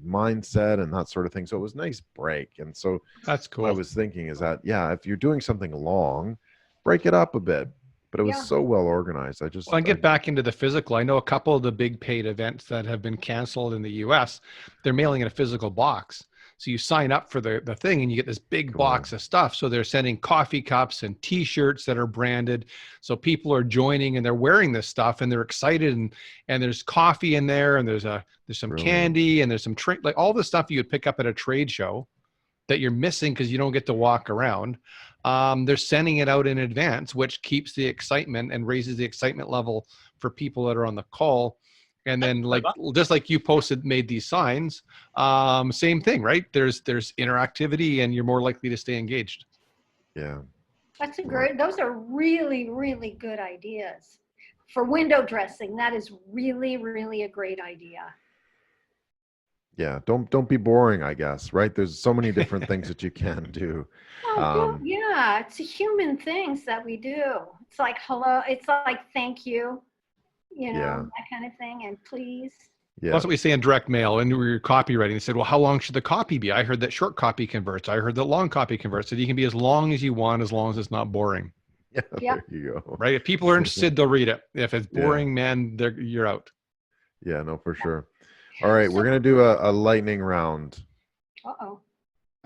mindset and that sort of thing. So it was a nice break. And so That's cool. what I was thinking is that, if you're doing something long, break it up a bit. But it was so well organized. Well, and get back into the physical. I know a couple of the big paid events that have been canceled in the US, they're mailing in a physical box. So you sign up for the thing and you get this big Cool. box of stuff. So they're sending coffee cups and t-shirts that are branded. So people are joining and they're wearing this stuff and they're excited, and there's coffee in there, and there's some Brilliant. candy, and there's some like all the stuff you would pick up at a trade show that you're missing because you don't get to walk around. They're sending it out in advance, which keeps the excitement and raises the excitement level for people that are on the call. And then, like, just like you posted, made these signs, same thing, right? There's interactivity, and you're more likely to stay engaged. Yeah. That's a great, those are really, really good ideas. For window dressing, that is really, really a great idea. Yeah. Don't be boring, I guess, right? There's so many different things that you can do. Oh, yeah, it's human things that we do. It's like hello, it's like thank you, you know, Yeah. that kind of thing, and please. Yeah. That's what we say in direct mail. And we were copywriting. They said, well, how long should the copy be? I heard that short copy converts. I heard that long copy converts. So you can be as long as you want, as long as it's not boring, Yeah. Yep. There you go. right? If people are interested, they'll read it. If it's Yeah. boring, man, you're out. Yeah. No, for sure. All right. We're going to do a lightning round. Uh-oh.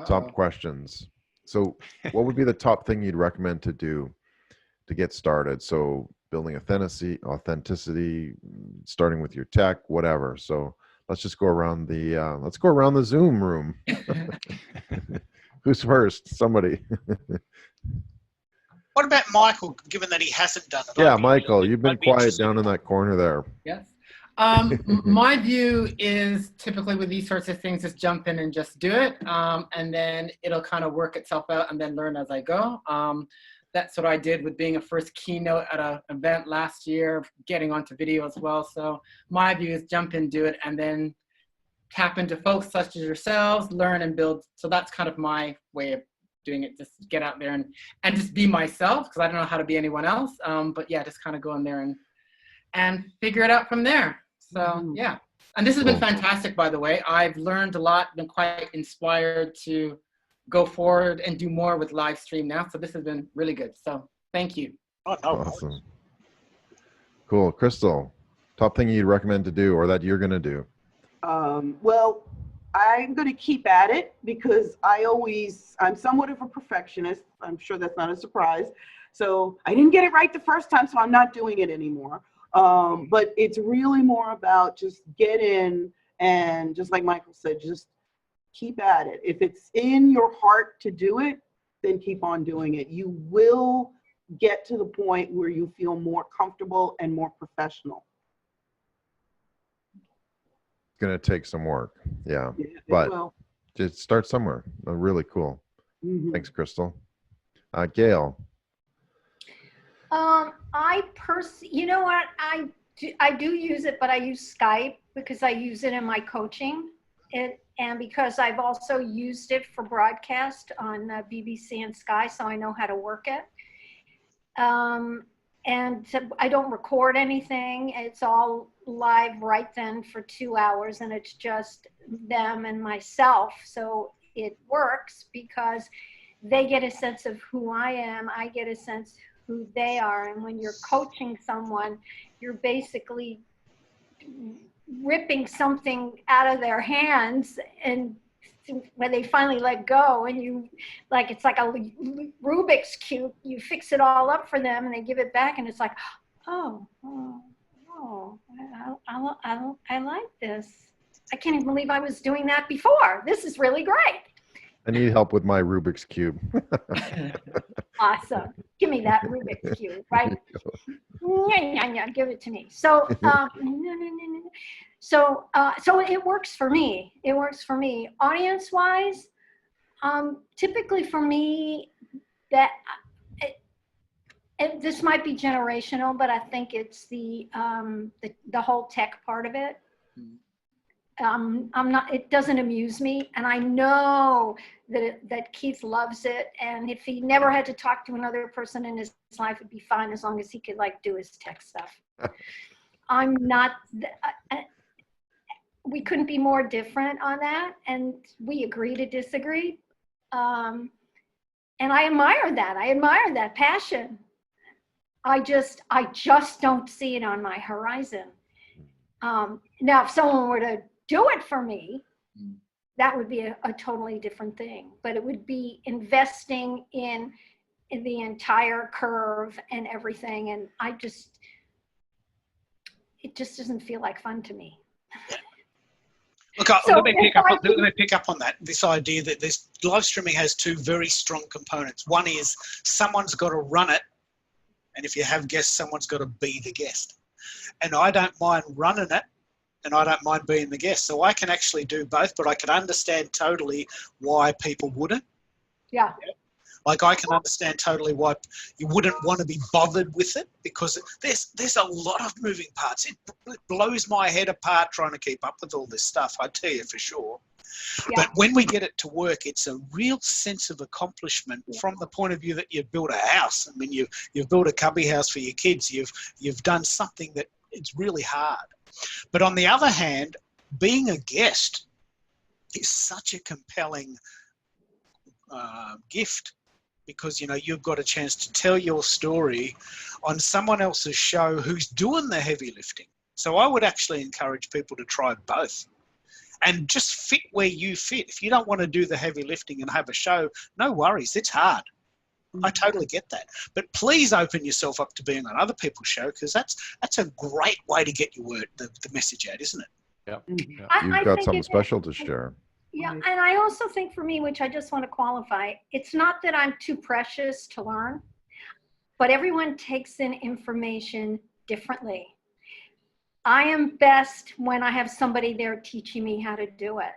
Top questions. So what would be the top thing you'd recommend to do to get started? So building authenticity, starting with your tech, whatever. So let's just go around the Zoom room. Who's first? Somebody. What about Michael, given that he hasn't done it? Yeah, Michael, you've been I'd be quiet interested. down in that corner there. Yes. My view is typically with these sorts of things, just jump in and just do it. And then it'll kind of work itself out and then learn as I go. That's what I did with being a first keynote at an event last year, getting onto video as well. So my view is jump in, do it, and then tap into folks such as yourselves, learn and build. So that's kind of my way of doing it. Just get out there and just be myself, because I don't know how to be anyone else. But yeah, just kind of go in there and figure it out from there. So yeah, and this has been Cool. fantastic, by the way. I've learned a lot, been quite inspired to go forward and do more with live stream now. So this has been really good. So thank you. Oh, no. Awesome. Cool. Crystal, top thing you'd recommend to do or that you're going to do? Well, I'm going to keep at it because I'm somewhat of a perfectionist. I'm sure that's not a surprise. So I didn't get it right the first time, so I'm not doing it anymore. But it's really more about just get in and, just like Michael said, just keep at it. If it's in your heart to do it, then keep on doing it. You will get to the point where you feel more comfortable and more professional. It's going to take some work. Yeah. Yeah, it But will. just start somewhere. Really cool. Mhm. Thanks, Crystal. Gail. You know what? I do use it, but I use Skype because I use it in my coaching. And because I've also used it for broadcast on BBC and Sky, so I know how to work it. And I don't record anything. It's all live right then for 2 hours, and it's just them and myself. So it works because they get a sense of who I am. I get a sense who they are. And when you're coaching someone, you're basically ripping something out of their hands, and when they finally let go, and you like, it's like a Rubik's cube, you fix it all up for them and they give it back, and it's like, oh, I like this. I can't even believe I was doing that before. This is really great. I need help with my Rubik's Cube. Awesome. Give me that Rubik's cube, right? Yeah, give it to me. So, so it works for me. It works for me. Audience-wise, typically for me, this might be generational, but I think it's the whole tech part of it. It doesn't amuse me, and I know that Keith loves it, and if he never had to talk to another person in his life, it'd be fine as long as he could like do his tech stuff. I'm not, we couldn't be more different on that, and we agree to disagree. And I admire that. I admire that passion. I just don't see it on my horizon. Now, if someone were to do it for me, that would be a totally different thing. But it would be investing in the entire curve and everything. And it just doesn't feel like fun to me. Look, So let me pick if up on that. This idea that this live streaming has two very strong components. One is someone's got to run it, and if you have guests, someone's got to be the guest. And I don't mind running it, and I don't mind being the guest. So I can actually do both, but I can understand totally why people wouldn't. Yeah. Like I can understand totally why you wouldn't want to be bothered with it, because there's a lot of moving parts. It blows my head apart trying to keep up with all this stuff, I tell you for sure. Yeah. But when we get it to work, it's a real sense of accomplishment from the point of view that you've built a house. I mean, you've built a cubby house for your kids. You've done something that it's really hard. But on the other hand, being a guest is such a compelling gift, because you've got a chance to tell your story on someone else's show who's doing the heavy lifting. So I would actually encourage people to try both and just fit where you fit. If you don't want to do the heavy lifting and have a show, no worries, it's hard. I totally get that. But please open yourself up to being on other people's show, because that's a great way to get your word, the message out, isn't it? Yeah. You've got something special to share. Yeah, and I also think for me, which I just want to qualify, it's not that I'm too precious to learn, but everyone takes in information differently. I am best when I have somebody there teaching me how to do it.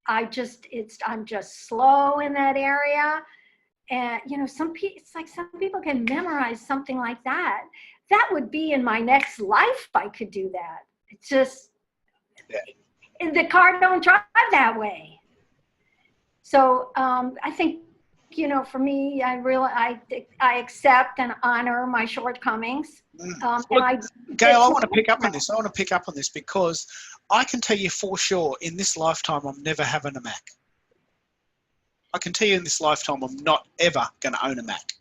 I'm just slow in that area. And it's like some people can memorize something like that. That would be in my next life if I could do that. It's just, the car don't drive that way. So I think, for me, I accept and honor my shortcomings. Gail, I want to pick up on this. Because I can tell you for sure, in this lifetime, I'm never having a Mac. I can tell you in this lifetime, I'm not ever going to own a Mac.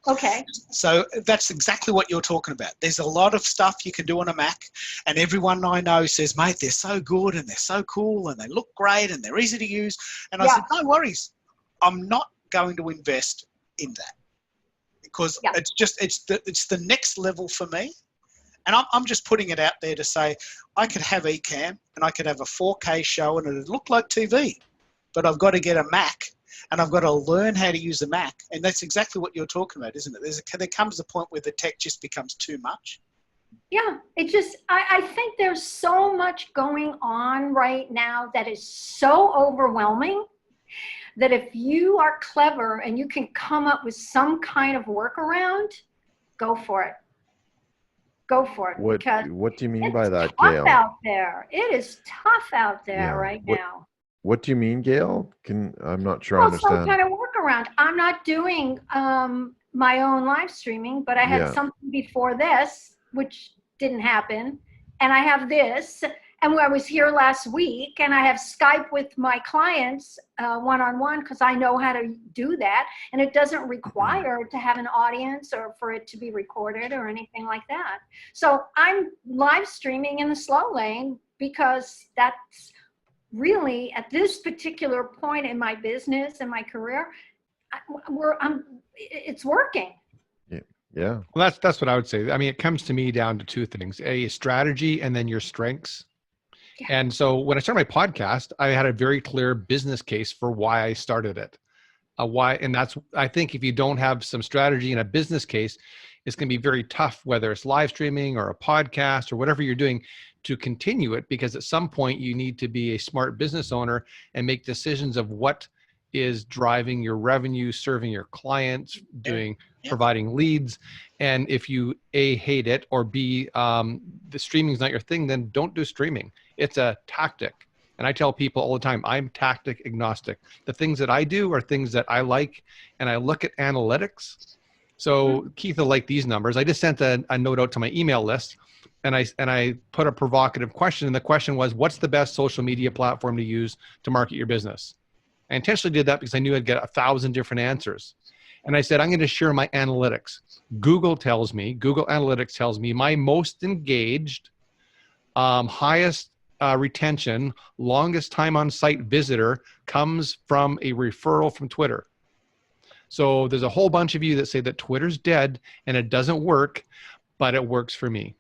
Okay. So that's exactly what you're talking about. There's a lot of stuff you can do on a Mac, and everyone I know says, mate, they're so good and they're so cool and they look great and they're easy to use. And I said, no worries. I'm not going to invest in that, because it's the next level for me. And I'm just putting it out there to say, I could have Ecamm and I could have a 4K show and it'd look like TV, but I've got to get a Mac. And I've got to learn how to use a Mac. And that's exactly what you're talking about, isn't it? There comes a point where the tech just becomes too much. Yeah, I think there's so much going on right now that is so overwhelming that if you are clever and you can come up with some kind of workaround, go for it. Go for it. What do you mean by that, Gail? Gail? It's tough out there. It is tough out there right now. What do you mean, Gail? I'm not sure I understand. Some kind of workaround. I'm not doing my own live streaming, but I had something before this, which didn't happen. And I have this. And I was here last week, and I have Skype with my clients one-on-one, because I know how to do that. And it doesn't require to have an audience or for it to be recorded or anything like that. So I'm live streaming in the slow lane, because that's really, at this particular point in my business and my career, it's working. Yeah. Well, that's what I would say. I mean, it comes to me down to two things: a strategy and then your strengths. Yeah. And so when I started my podcast, I had a very clear business case for why I started it. And that's, I think if you don't have some strategy and a business case, it's going to be very tough, whether it's live streaming or a podcast or whatever you're doing, to continue it, because at some point you need to be a smart business owner and make decisions of what is driving your revenue, serving your clients, providing leads. And if you A, hate it, or B, the streaming is not your thing, then don't do streaming. It's a tactic. And I tell people all the time, I'm tactic agnostic. The things that I do are things that I like, and I look at analytics. So Keith will like these numbers. I just sent a note out to my email list, and I put a provocative question. And the question was, what's the best social media platform to use to market your business? I intentionally did that because I knew I'd get 1,000 different answers. And I said, I'm going to share my analytics. Google Analytics tells me my most engaged, highest retention, longest time on site visitor comes from a referral from Twitter. So there's a whole bunch of you that say that Twitter's dead and it doesn't work, but it works for me.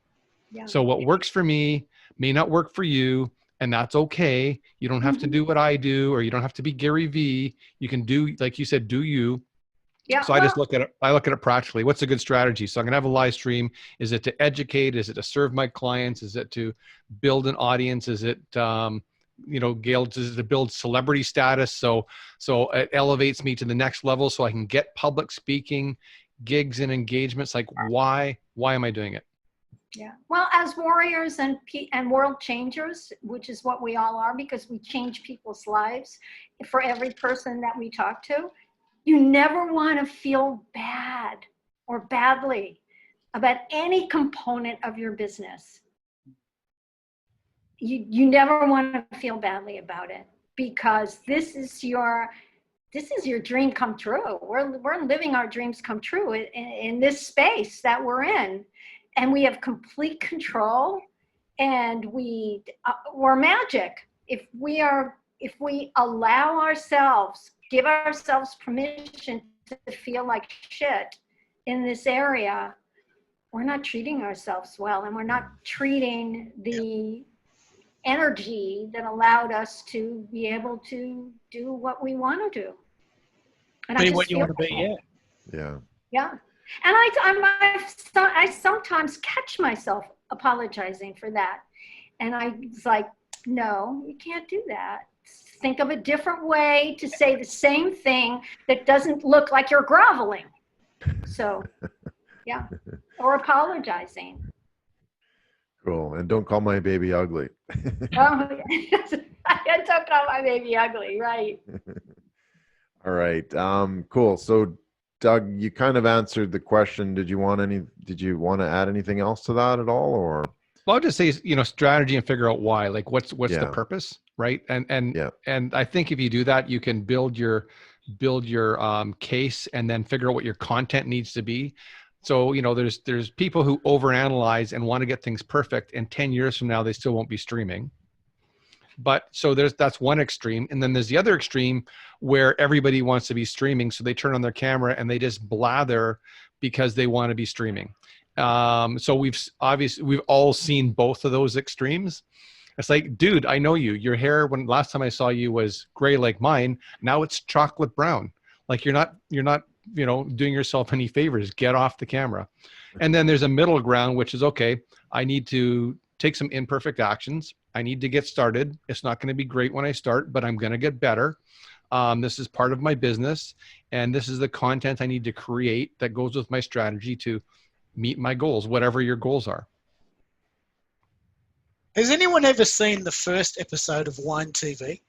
Yeah. So what works for me may not work for you, and that's okay. You don't have to do what I do, or you don't have to be Gary Vee. You can do, like you said, do you. Yeah. So I just look at it. I look at it practically. What's a good strategy? So I'm gonna have a live stream. Is it to educate? Is it to serve my clients? Is it to build an audience? Is it, Gail, is it to build celebrity status? So it elevates me to the next level, so I can get public speaking gigs and engagements. Like, why am I doing it? Yeah. Well, as warriors and world changers, which is what we all are, because we change people's lives for every person that we talk to, you never want to feel bad or badly about any component of your business. You never want to feel badly about it, because this is your dream come true. We're living our dreams come true in this space that we're in. And we have complete control, and we're magic. If we allow ourselves, give ourselves permission to feel like shit in this area, we're not treating ourselves well, and we're not treating the energy that allowed us to be able to do what we want to do. And Be I just what you feel want to be, yeah. Yeah. Yeah. And I sometimes catch myself apologizing for that. And I was like, no, you can't do that. Think of a different way to say the same thing that doesn't look like you're groveling. So, yeah. Or apologizing. Cool. And don't call my baby ugly. Oh, I don't call my baby ugly, right? All right. Cool. So Doug, you kind of answered the question. Did you want to add anything else to that at all, or? Well, I'll just say, strategy and figure out why. Like, what's the purpose, right? And I think if you do that, you can build your case, and then figure out what your content needs to be. So there's people who overanalyze and want to get things perfect, and 10 years from now they still won't be streaming. But so that's one extreme. And then there's the other extreme where everybody wants to be streaming. So they turn on their camera and they just blather because they want to be streaming. So we've all seen both of those extremes. It's like, dude, I know you. Your hair, when last time I saw you, was gray like mine. Now it's chocolate brown. Like you're not doing yourself any favors. Get off the camera. And then there's a middle ground, which is, okay, I need to take some imperfect actions. I need to get started. It's not going to be great when I start, but I'm going to get better. This is part of my business, and this is the content I need to create that goes with my strategy to meet my goals, whatever your goals are. Has anyone ever seen the first episode of Wine TV?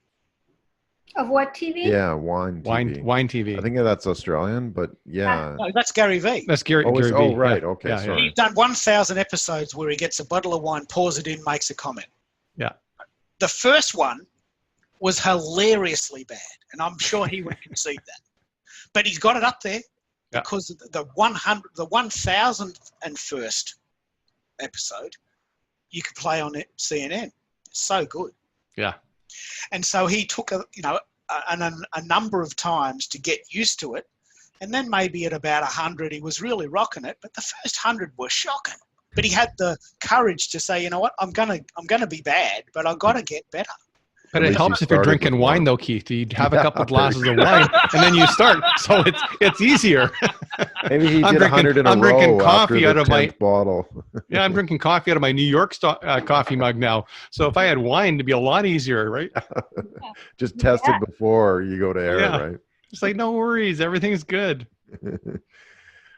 Of what TV? Yeah, Wine TV. Wine TV. I think that's Australian, but yeah. No, that's Gary Vee. That's Gary. Gary Vee. Oh, right. Yeah. Okay, Yeah, sorry. He's done 1,000 episodes where he gets a bottle of wine, pours it in, makes a comment. Yeah. The first one was hilariously bad, and I'm sure he would concede that. But he's got it up there because the 1,001st episode you could play on CNN. It's so good. Yeah. And so he took a number of times to get used to it, and then maybe at about 100 he was really rocking it. But the first 100 were shocking. But he had the courage to say, you know what, I'm gonna be bad, but I've got to get better. But it helps if you're drinking wine, though, Keith. You'd have a couple glasses of wine, and then you start. So it's easier. Maybe he did 100 in a row. I'm drinking coffee after out of the my 10th bottle. Yeah, I'm drinking coffee out of my New York coffee mug now. So if I had wine, it'd be a lot easier, right? Just test it before you go to air, right? It's like, no worries, everything's good.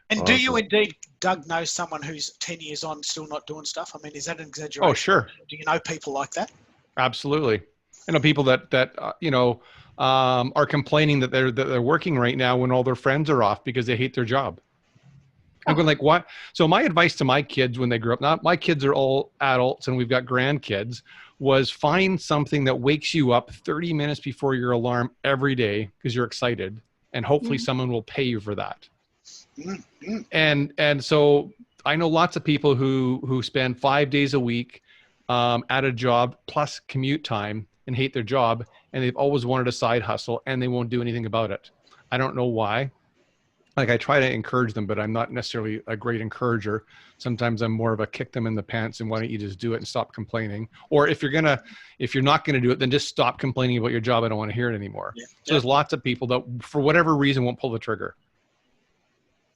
And do you indeed, Doug, know someone who's 10 years on still not doing stuff? I mean, is that an exaggeration? Oh, sure. Do you know people like that? Absolutely. I know people that are complaining that they're working right now when all their friends are off because they hate their job. I'm going like, what? So my advice to my kids when they grow up, not my kids are all adults and we've got grandkids, was find something that wakes you up 30 minutes before your alarm every day because you're excited, and hopefully someone will pay you for that. And so I know lots of people who spend 5 days a week at a job plus commute time and hate their job, and they've always wanted a side hustle and they won't do anything about it. I don't know why. Like, I try to encourage them, but I'm not necessarily a great encourager. Sometimes I'm more of a kick them in the pants and why don't you just do it and stop complaining? Or if you're not gonna do it, then just stop complaining about your job. I don't want to hear it anymore. Yeah. So there's lots of people that for whatever reason won't pull the trigger.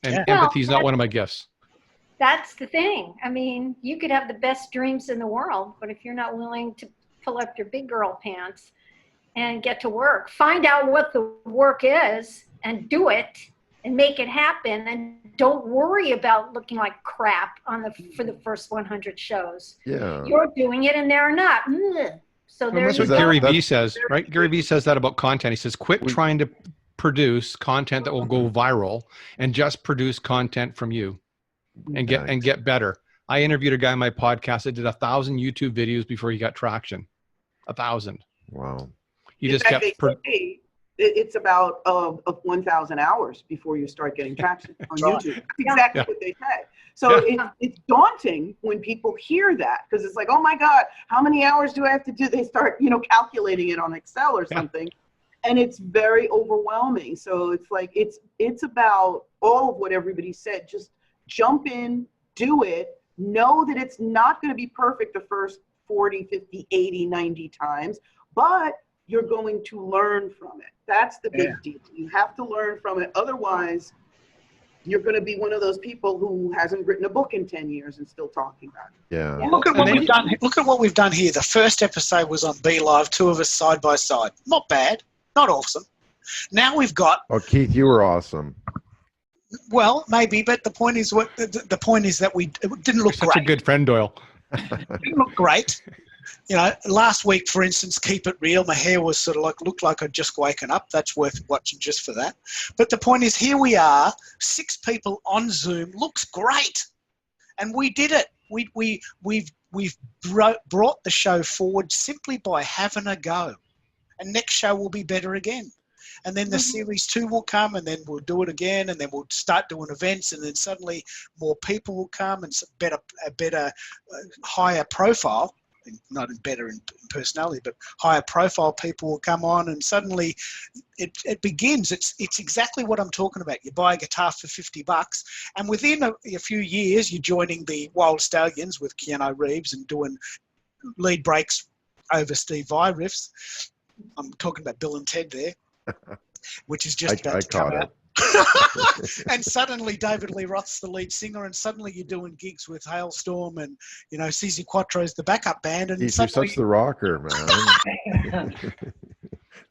And Yeah. empathy is not one of my gifts. That's the thing. I mean, you could have the best dreams in the world, but if you're not willing to pull up your big girl pants and get to work, find out what the work is and do it and make it happen, and don't worry about looking like crap for the first 100 shows. Yeah. You're doing it and they're not. Ugh. So And there's that's what that- Gary that's- Vee says, right? Gary Vee says that about content. He says, quit trying to produce content that will go viral and just produce content from you and get better. I interviewed a guy on my podcast that did 1,000 YouTube videos before he got traction. 1,000. Wow. He In just fact, kept. they say it's about 1,000 hours before you start getting traction on Right. YouTube. That's exactly Yeah. what they say. So Yeah. it's daunting when people hear that, because it's like, oh my God, how many hours do I have to do? They start, calculating it on Excel or Yeah. something. And it's very overwhelming. So it's like, it's about all of what everybody said. Just jump in, do it, know that it's not going to be perfect the first 40, 50, 80, 90 times, but you're going to learn from it. That's the big deal. You have to learn from it. Otherwise, you're going to be one of those people who hasn't written a book in 10 years and still talking about it. Yeah. Look at what And then- we've done. Look at what we've done here. The first episode was on Be Live, two of us side by side. Not bad, not awesome. Now we've got, Oh, Keith, you were awesome. well, maybe, but the point is the point is that it didn't look Such a great. good friend, Doyle. Didn't look great. Last week, for instance, Keep It Real, my hair was sort of looked like I'd just woken up. That's worth watching just for that. But the point is, here we are, 6 people on Zoom. Looks great, and we did it. We've brought the show forward simply by having a go, and next show will be better again. And then the series 2 will come, and then we'll do it again, and then we'll start doing events, and then suddenly more people will come, and a better, higher profile. Not better in personality, but higher profile people will come on, and suddenly it begins. It's exactly what I'm talking about. You buy a guitar for $50, and within a few years, you're joining the Wild Stallions with Keanu Reeves and doing lead breaks over Steve Vai riffs. I'm talking about Bill and Ted there, which is just about to come out. And suddenly David Lee Roth's the lead singer, and suddenly you're doing gigs with Hailstorm and CZ Quattro's the backup band, and Keith, you're suddenly such the rocker, man.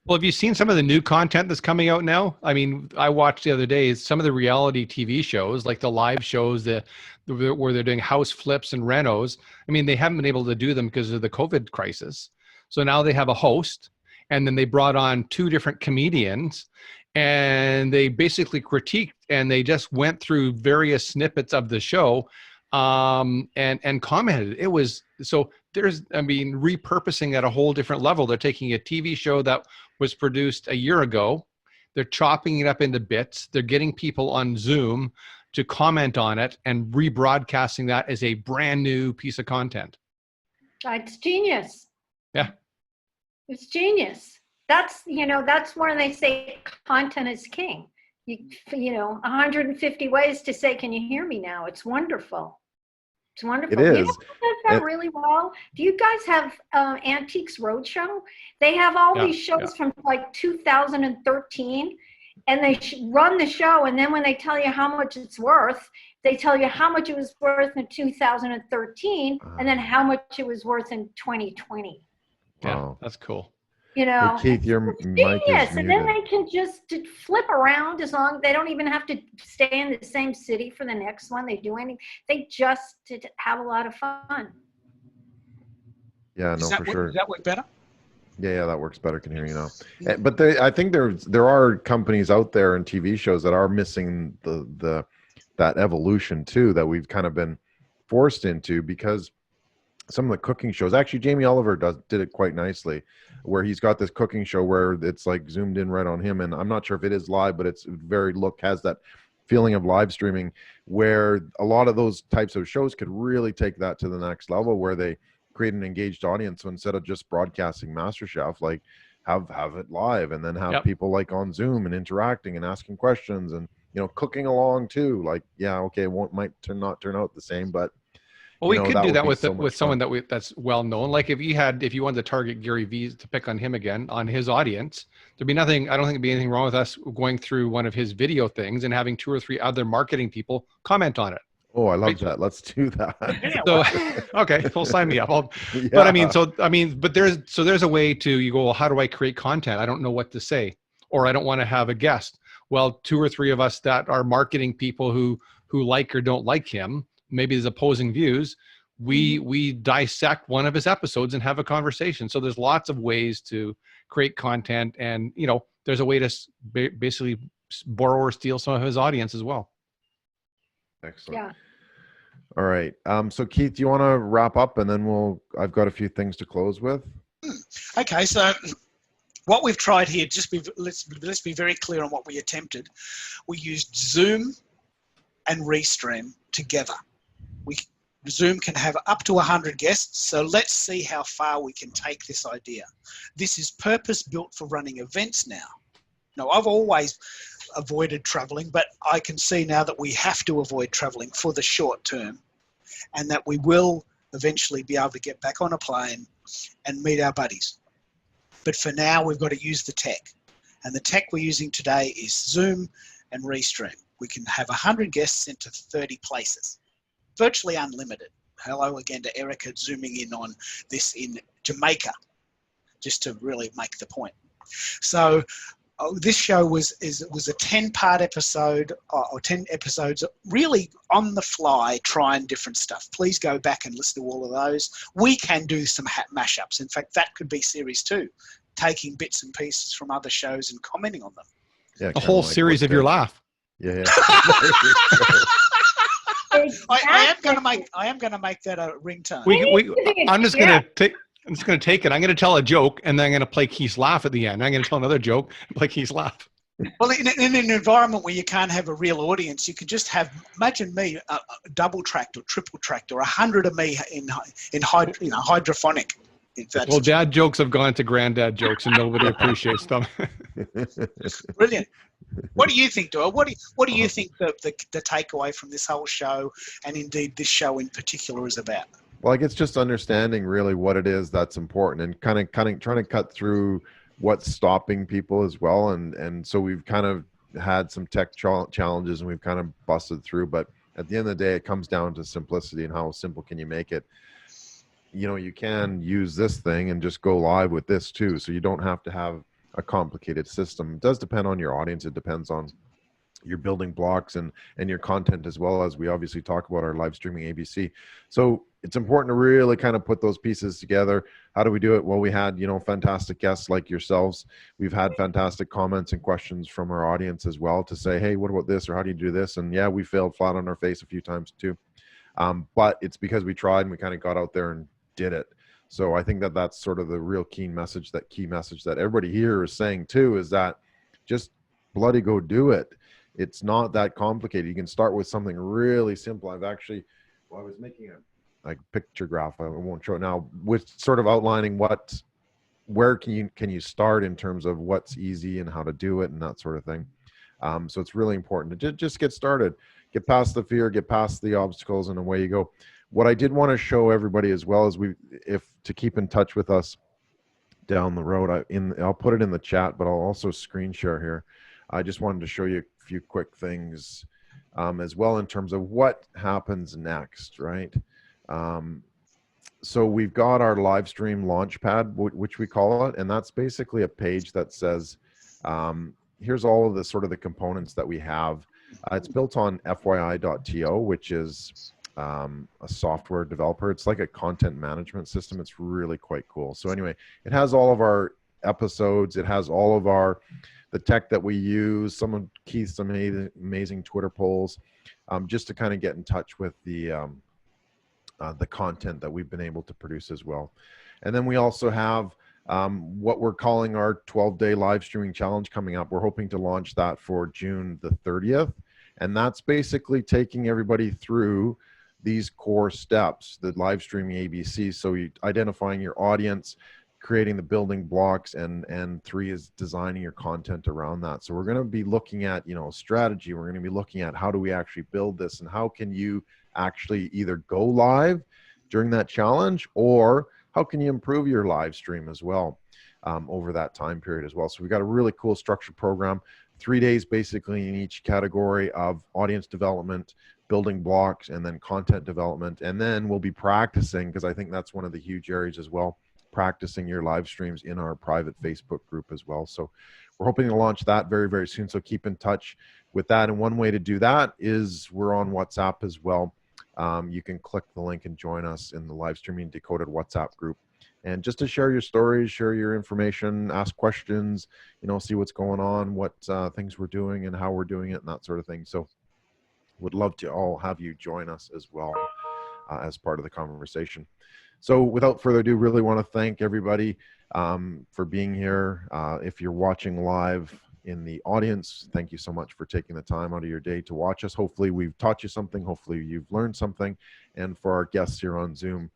Well, have you seen some of the new content that's coming out now? I mean, I watched the other day some of the reality TV shows, like the live shows where they're doing house flips and renos. I mean, they haven't been able to do them because of the COVID crisis. So now they have a host, and then they brought on 2 different comedians, and they basically critiqued, and they just went through various snippets of the show and commented. It was, so there's, I mean, repurposing at a whole different level. They're taking a TV show that was produced a year ago. They're chopping it up into bits. They're getting people on Zoom to comment on it and rebroadcasting that as a brand new piece of content. It's genius. Yeah. It's genius. That's where they say content is king. 150 ways to say, can you hear me now? It's wonderful. It's wonderful. It You is. know who does that really well? Do you guys have Antiques Roadshow? They have all these shows from like 2013, and they run the show, and then when they tell you how much it's worth, they tell you how much it was worth in 2013, and then how much it was worth in 2020. Yeah, Wow. that's cool. Hey, Keith, your mic Genius. is And then muted. they can just flip around as long they don't even have to stay in the same city for the next one. They do anything. They just have a lot of fun. Yeah, no, for sure. Does that work better? Yeah, that works better. Can hear you now. But I think there are companies out there and TV shows that are missing that evolution too, that we've kind of been forced into, because some of the cooking shows, actually Jamie Oliver did it quite nicely, where he's got this cooking show where it's like zoomed in right on him, and I'm not sure if it is live, but it's has that feeling of live streaming, where a lot of those types of shows could really take that to the next level, where they create an engaged audience. So instead of just broadcasting MasterChef, like have it live, and then have Yep. people like on Zoom and interacting and asking questions, and cooking along too. Like, yeah, okay, it might not turn out the same, but Well, we that could do would that be with so much with someone fun. that's well known. Like if you wanted to target Gary Vee, to pick on him again, on his audience, there'd be nothing. I don't think there'd be anything wrong with us going through one of his video things and having 2 or 3 other marketing people comment on it. Oh, I love Right. that. Let's do that. Yeah, So, okay, well, sign me up. Yeah. But but there's a way to, you go, well, how do I create content? I don't know what to say, or I don't want to have a guest. Well, 2 or 3 of us that are marketing people who like or don't like him, maybe there's opposing views. We dissect one of his episodes and have a conversation. So there's lots of ways to create content, and there's a way to basically borrow or steal some of his audience as well. Excellent. Yeah. All right. So Keith, do you want to wrap up, and then I've got a few things to close with. Okay, so what we've tried here, let's be very clear on what we attempted. We used Zoom and Restream together. Zoom can have up to 100 guests, so let's see how far we can take this idea. This is purpose-built for running events now. Now, I've always avoided traveling, but I can see now that we have to avoid traveling for the short term, and that we will eventually be able to get back on a plane and meet our buddies. But for now, we've got to use the tech. And the tech we're using today is Zoom and Restream. We can have 100 guests sent to 30 places, virtually unlimited. Hello again to Erica, zooming in on this in Jamaica, just to really make the point. So this show was a 10-part episode, or 10 episodes, really on the fly, trying different stuff. Please go back and listen to all of those. We can do some mashups. In fact, that could be series 2, taking bits and pieces from other shows and commenting on them. Yeah, A whole series of your laugh. Yeah. I am going to make that a ringtone. I'm just going to take it. I'm going to tell a joke, and then I'm going to play Keith's laugh at the end. I'm going to tell another joke and play Keith's laugh. Well, in an environment where you can't have a real audience, you could just imagine me double tracked or triple tracked, or 100 of me in hydrophonic. Well, dad jokes have gone to granddad jokes, and nobody appreciates them. Brilliant. What do you think, Doyle? What do you think the takeaway from this whole show, and indeed this show in particular, is about? Well, I guess just understanding really what it is that's important, and kind of trying to cut through what's stopping people as well. And so we've kind of had some tech challenges, and we've kind of busted through. But at the end of the day, it comes down to simplicity, and how simple can you make it. You can use this thing and just go live with this too. So you don't have to have a complicated system. It does depend on your audience. It depends on your building blocks and your content, as well as we obviously talk about our live streaming ABC. So it's important to really kind of put those pieces together. How do we do it? Well, we had, fantastic guests like yourselves. We've had fantastic comments and questions from our audience as well, to say, hey, what about this? Or how do you do this? And yeah, we failed flat on our face a few times too. But it's because we tried, and we kind of got out there and did it. So I think that's sort of the real key message that everybody here is saying too, is that just bloody go do it. It's not that complicated. You can start with something really simple. I was making a picture graph. I won't show it now, with sort of outlining where can you start in terms of what's easy and how to do it and that sort of thing. So it's really important to just get started, get past the fear, get past the obstacles, and away you go. What I did want to show everybody as well is to keep in touch with us down the road. I'll put it in the chat, but I'll also screen share here. I just wanted to show you a few quick things as well in terms of what happens next, right? So we've got our live stream launchpad, which we call it, and that's basically a page that says, here's all of the sort of the components that we have. It's built on FYI.to, which is a software developer. It's like a content management system. It's really quite cool. So anyway, it has all of our episodes. It has all of the tech that we use, some of Keith's amazing Twitter polls, just to kind of get in touch with the content that we've been able to produce as well. And then we also have what we're calling our 12-day live streaming challenge coming up. We're hoping to launch that for June the 30th. And that's basically taking everybody through these core steps, the live streaming ABC. So you identifying your audience, creating the building blocks, and 3 is designing your content around that. So we're going to be looking at, you know, strategy. We're going to be looking at how do we actually build this, and how can you actually either go live during that challenge, or how can you improve your live stream as well over that time period as well. So we've got a really cool structured program, 3 days basically in each category of audience development, building blocks, and then content development. And then we'll be practicing, because I think that's one of the huge areas as well, practicing your live streams in our private Facebook group as well. So we're hoping to launch that very, very soon. So keep in touch with that. And one way to do that is we're on WhatsApp as well. You can click the link and join us in the Live Streaming Decoded WhatsApp group. And just to share your stories, share your information, ask questions, you know, see what's going on, what things we're doing and how we're doing it and that sort of thing. So would love to all have you join us as well as part of the conversation. So without further ado, really want to thank everybody for being here. If you're watching live in the audience, thank you so much for taking the time out of your day to watch us. Hopefully we've taught you something. Hopefully you've learned something. And for our guests here on Zoom,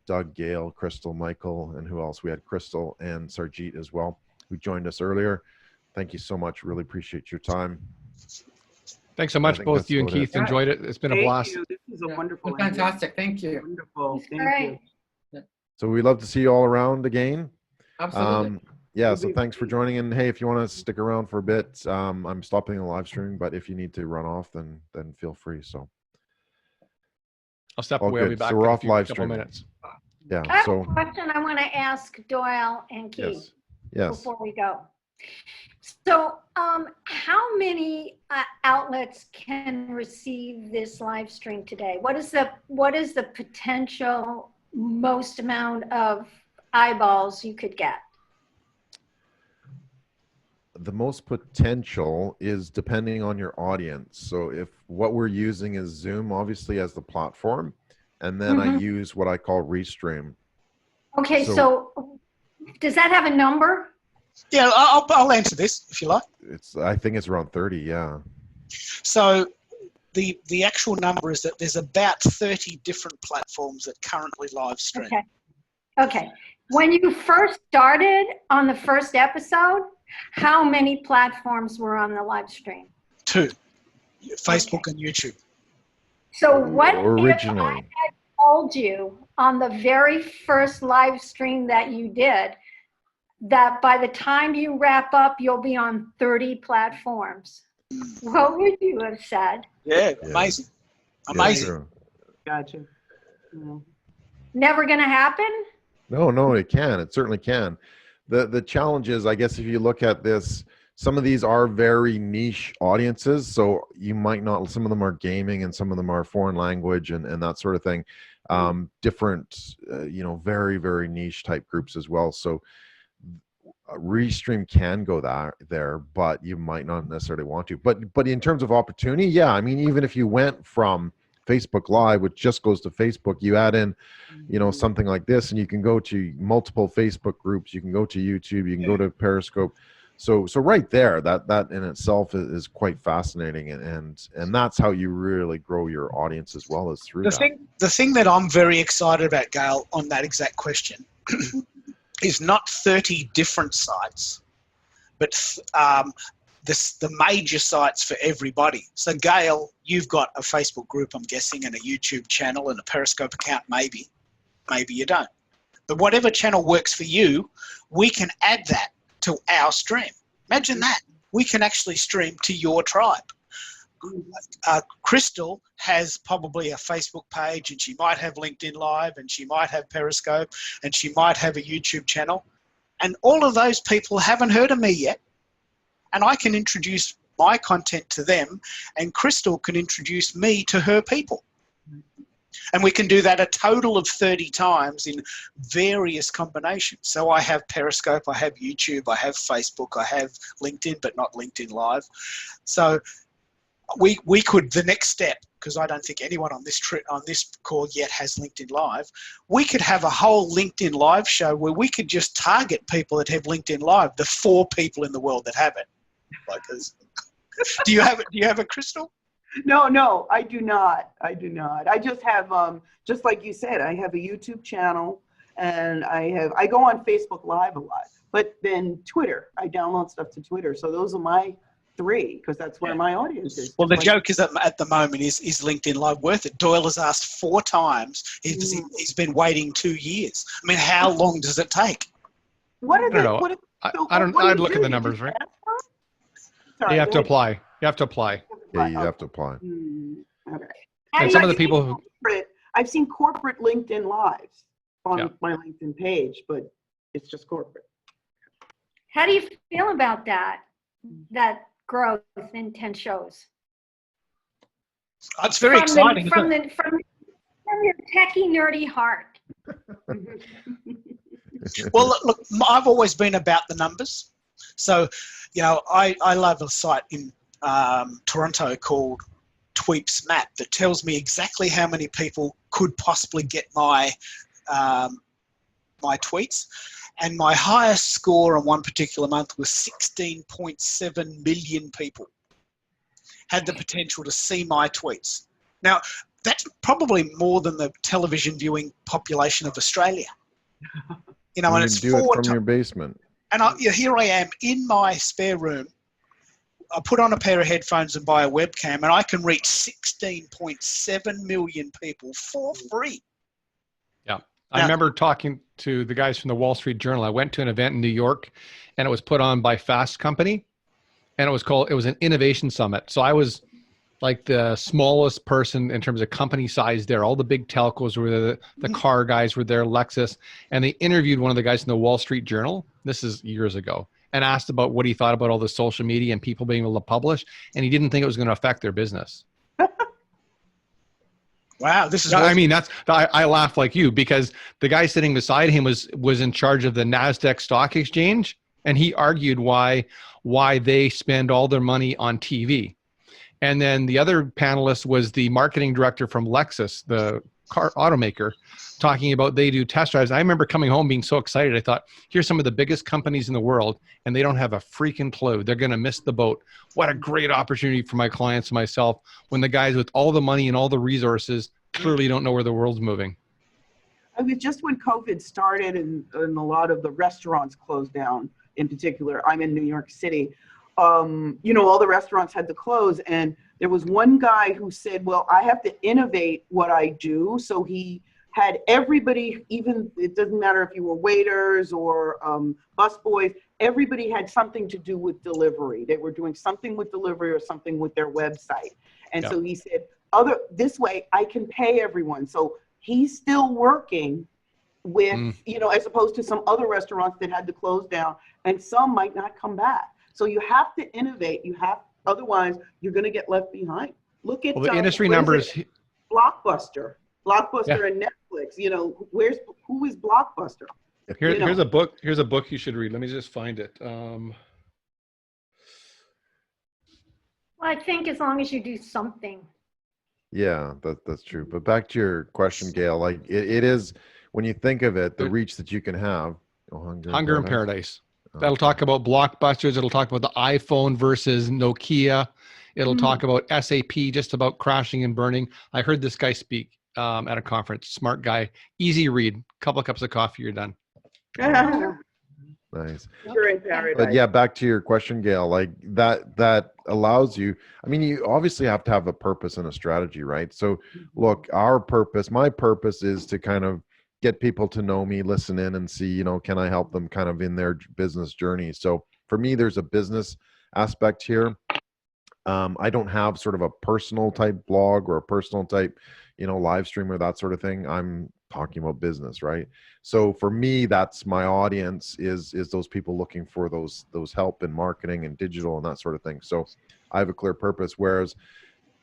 Doug, Gail, Crystal, Michael, and who else? We had Crystal and Sarjeet as well, who joined us earlier. Thank you so much. Really appreciate your time. Thanks so much, both you and Keith. it. Enjoyed it. It's been a Thank blast. you. This is a wonderful idea. Fantastic. Thank you. Wonderful. Thank All right. you. So we'd love to see you all around again. Absolutely. Yeah, so thanks for joining. And hey, if you want to stick around for a bit, I'm stopping the live stream, but if you need to run off, then feel free. So I'll step all away. I'll good. be back So we're in a off few live couple streaming. minutes. Yeah. I have So a question I want to ask Doyle and Keith yes. before we go. So, how many outlets can receive this live stream today? What is the potential most amount of eyeballs you could get? The most potential is depending on your audience. So if what we're using is Zoom, obviously, as the platform, and then I use what I call Restream. Okay, so does that have a number? Yeah, I'll answer this if you like. I think it's around 30. Yeah. So the actual number is that there's about 30 different platforms that currently live stream. Okay. Okay. When you first started on the first episode, how many platforms were on the live stream? 2, Facebook and YouTube. So what if I Originally. had told you on the very first live stream that you did that by the time you wrap up, you'll be on 30 platforms? What would you have said? Yeah, Yeah. amazing. Yeah, Amazing. sure. Gotcha. Yeah. Never going to happen? No, it can. It certainly can. The challenge is, I guess, if you look at this, some of these are very niche audiences. So you might not, some of them are gaming and some of them are foreign language and that sort of thing. Different, very, very niche type groups as well. So Restream can go there, but you might not necessarily want to. But in terms of opportunity, yeah, I mean, even if you went from Facebook Live, which just goes to Facebook, you add in, something like this, and you can go to multiple Facebook groups, you can go to YouTube, you can go to Periscope. So right there, that in itself is quite fascinating, and that's how you really grow your audience as well as through that. The thing that I'm very excited about, Gail, on that exact question, is not 30 different sites, but the major sites for everybody. So Gail, you've got a Facebook group, I'm guessing, and a YouTube channel and a Periscope account, maybe you don't. But whatever channel works for you, we can add that to our stream. Imagine that. We can actually stream to your tribe. Crystal has probably a Facebook page, and she might have LinkedIn Live, and she might have Periscope, and she might have a YouTube channel. And all of those people haven't heard of me yet. And I can introduce my content to them, and Crystal can introduce me to her people. And we can do that a total of 30 times in various combinations. So I have Periscope, I have YouTube, I have Facebook, I have LinkedIn, but not LinkedIn Live. So we could, the next step, because I don't think anyone on this call yet has LinkedIn Live, we could have a whole LinkedIn Live show where we could just target people that have LinkedIn Live, the 4 people in the world that have it. Do you have a Crystal? No, I do not. I do not. I just have, just like you said, I have a YouTube channel, and I go on Facebook Live a lot. But then Twitter, I download stuff to Twitter. So those are my three, because that's where my audience is. Well, the Just like- joke is that at the moment is LinkedIn Live worth it? Doyle has asked 4 times. He's been waiting 2 years. I mean, how long does it take? What are I don't know. what are- I so don't. what do I'd you look at do? the You numbers, just right? ask for it? Sorry, You have go to ahead. apply. You have to apply. Yeah, you have to apply. Okay. And some of the people who, I've seen corporate LinkedIn Lives on Yeah. my LinkedIn page, but it's just corporate. How do you feel about that growth in 10 shows? It's very exciting. From isn't it? your techie, nerdy heart. Well, look, I've always been about the numbers. So, you know, I love a site in Toronto called Tweeps Map that tells me exactly how many people could possibly get my my tweets. And my highest score on one particular month was 16.7 million people had the potential to see my tweets. Now, that's probably more than the television viewing population of Australia. You know, You and can it's do it 4 from times. your basement. And here I am in my spare room. I put on a pair of headphones and buy a webcam, and I can reach 16.7 million people for free. I remember talking to the guys from the Wall Street Journal. I went to an event in New York, and it was put on by Fast Company, and it was an innovation summit. So I was like the smallest person in terms of company size there. All the big telcos were there, the car guys were there, Lexus, and they interviewed one of the guys from the Wall Street Journal. This is years ago, and asked about what he thought about all the social media and people being able to publish, and he didn't think it was going to affect their business. Wow, this is. I mean, I laugh like you, because the guy sitting beside him was in charge of the NASDAQ stock exchange, and he argued why they spend all their money on TV. And then the other panelist was the marketing director from Lexus, the car automaker, talking about they do test drives. I remember coming home being so excited. I thought, here's some of the biggest companies in the world, and they don't have a freaking clue. They're going to miss the boat. What a great opportunity for my clients and myself, when the guys with all the money and all the resources clearly don't know where the world's moving. I mean, just when COVID started and a lot of the restaurants closed down, in particular, I'm in New York City, you know, all the restaurants had to close. And there was one guy who said, well, I have to innovate what I do. So he had everybody, even, it doesn't matter if you were waiters or busboys, everybody had something to do with delivery. They were doing something with delivery or something with their website. And so he said, this way I can pay everyone. So he's still working with, you know, as opposed to some other restaurants that had to close down, and some might not come back. So you have to innovate. Otherwise you're going to get left behind. Look at the industry numbers. Blockbuster and Netflix. You know, who is Blockbuster? Here's a book. Here's a book you should read. Let me just find it. Well, I think as long as you do something. Yeah, that's true. But back to your question, Gail, like it is, when you think of it, the reach that you can have. Hunger in Paradise. That'll talk about Blockbusters. It'll talk about the iPhone versus Nokia. It'll talk about SAP, just about crashing and burning. I heard this guy speak at a conference. Smart guy. Easy read. Couple of cups of coffee, you're done. Nice. You're in paradise. But yeah, back to your question, Gail, like that allows you, I mean, you obviously have to have a purpose and a strategy, right? So look, my purpose is to kind of get people to know me, listen in and see, you know, can I help them kind of in their business journey? So for me, there's a business aspect here. I don't have sort of a personal type blog or a personal type, you know, live stream or that sort of thing. I'm talking about business, right? So for me, that's my audience is those people looking for those help in marketing and digital and that sort of thing. So I have a clear purpose. Whereas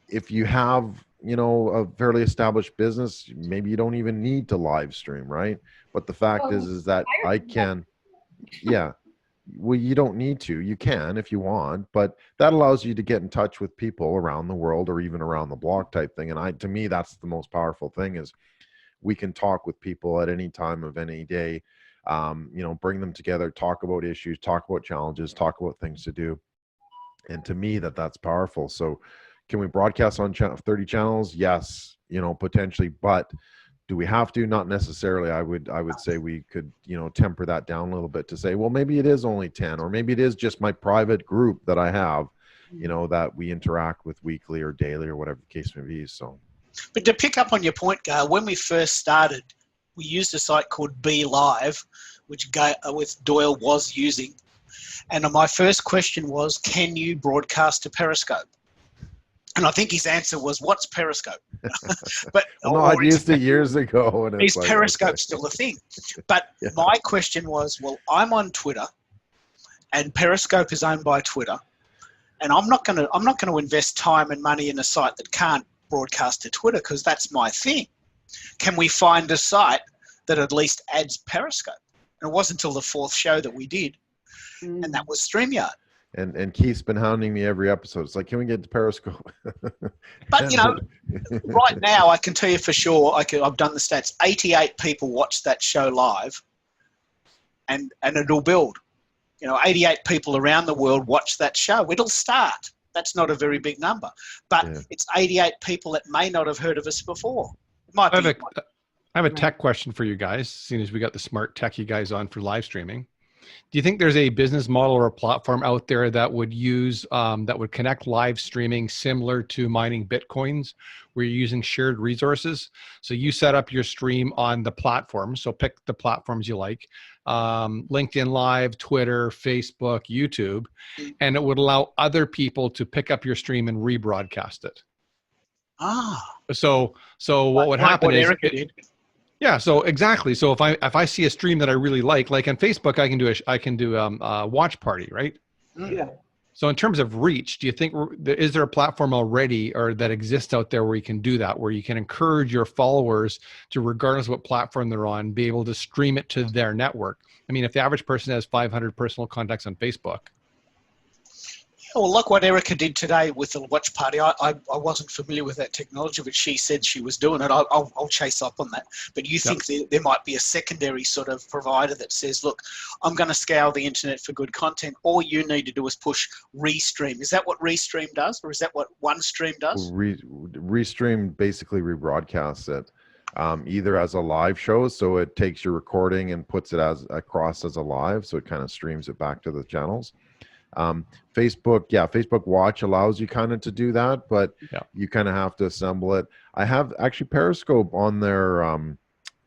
if you have, you know, a fairly established business, maybe you don't even need to live stream, right? But the fact is that I can, yeah. Well, you don't need to. You can if you want, but that allows you to get in touch with people around the world or even around the block type thing. And to me, that's the most powerful thing is we can talk with people at any time of any day, you know, bring them together, talk about issues, talk about challenges, talk about things to do. And to me, that's powerful. So, Can we broadcast on 30 channels? Yes, potentially, but do we have to? Not necessarily. I would say we could, temper that down a little bit to say, well, maybe it is only 10, or maybe it is just my private group that I have, that we interact with weekly or daily or whatever the case may be. So, but to pick up on your point, Gail, when we first started, we used a site called Be Live, which Doyle was using. And my first question was, can you broadcast to Periscope? And I think his answer was, what's Periscope? But no, I used it years ago. And is Periscope still a thing? But my question was, well, I'm on Twitter, and Periscope is owned by Twitter, and I'm not going to invest time and money in a site that can't broadcast to Twitter because that's my thing. Can we find a site that at least adds Periscope? And it wasn't until the 4th show that we did, and that was StreamYard. And Keith's been hounding me every episode. It's like, can we get to Periscope? But, right now, I can tell you for sure, I've done the stats, 88 people watched that show live, and it'll build. 88 people around the world watch that show. It'll start. That's not a very big number. But it's 88 people that may not have heard of us before. It might be. I have a tech question for you guys, seeing as we got the smart techie guys on for live streaming. Do you think there's a business model or a platform out there that would use, that would connect live streaming similar to mining Bitcoins, where you're using shared resources? So you set up your stream on the platform. So pick the platforms you like, LinkedIn Live, Twitter, Facebook, YouTube, and it would allow other people to pick up your stream and rebroadcast it. So what would happen is, yeah, so exactly. So if I see a stream that I really like on Facebook, I can do a watch party, right? Yeah. So in terms of reach, do you think, is there a platform already or that exists out there where you can do that, where you can encourage your followers to, regardless of what platform they're on, be able to stream it to their network? I mean, if the average person has 500 personal contacts on Facebook. Well, like what Erica did today with the watch party, I wasn't familiar with that technology, but she said she was doing it. I'll chase up on that. But you think there might be a secondary sort of provider that says, look, I'm going to scour the internet for good content. All you need to do is push Restream. Is that what Restream does, or is that what OneStream does? Restream basically rebroadcasts it, either as a live show, so it takes your recording and puts it across as a live, so it kind of streams it back to the channels. Facebook Watch allows you kind of to do that, but you kind of have to assemble it. I have actually Periscope on their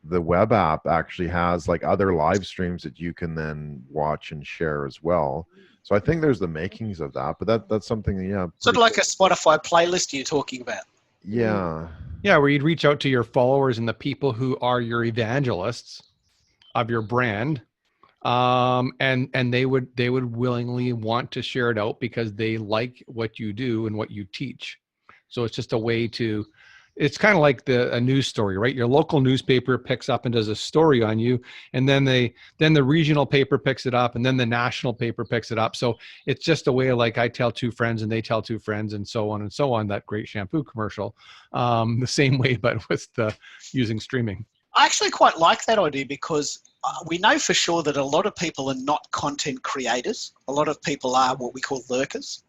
the web app actually has like other live streams that you can then watch and share as well. So I think there's the makings of that, but that's something sort of like a Spotify playlist you're talking about. Yeah, where you'd reach out to your followers and the people who are your evangelists of your brand. And they would willingly want to share it out because they like what you do and what you teach. So it's just a way to, it's kind of like a news story, right? Your local newspaper picks up and does a story on you, and then the regional paper picks it up, and then the national paper picks it up. So it's just a way of, like, I tell two friends and they tell two friends and so on and so on, that great shampoo commercial, the same way, but with using streaming. I actually quite like that idea because we know for sure that a lot of people are not content creators. A lot of people are what we call lurkers.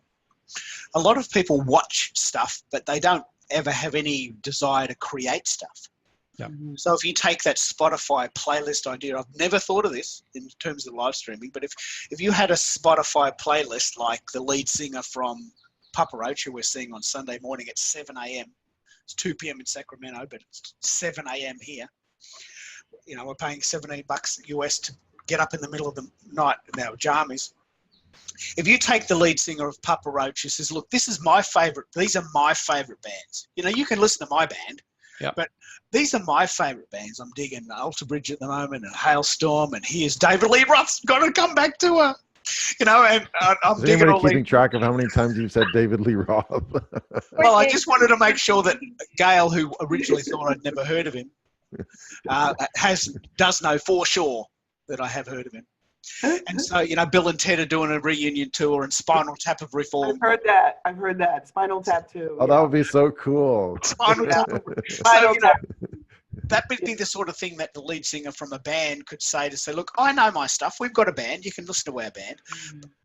A lot of people watch stuff, but they don't ever have any desire to create stuff. Yeah. So if you take that Spotify playlist idea, I've never thought of this in terms of live streaming, but if you had a Spotify playlist like the lead singer from Papa Roach, who we're seeing on Sunday morning at 7 a.m. It's 2 p.m. in Sacramento, but it's 7 a.m. here. We're paying $17 US to get up in the middle of the night in our jammies. If you take the lead singer of Papa Roach who says, look, these are my favorite bands. You can listen to my band, but these are my favorite bands. I'm digging Alter Bridge at the moment and Hailstorm, and here's David Lee Roth's got to come back to her. And I'm digging all keeping track of how many times you've said David Lee Roth. Well, I just wanted to make sure that Gail, who originally thought I'd never heard of him, does know for sure that I have heard of him. And so, Bill and Ted are doing a reunion tour, and Spinal Tap of Reform. I've heard that. Spinal Tap too. Oh, that would be so cool. Spinal Tap. Spinal Tap. That would be the sort of thing that the lead singer from a band could say, look, I know my stuff. We've got a band. You can listen to our band.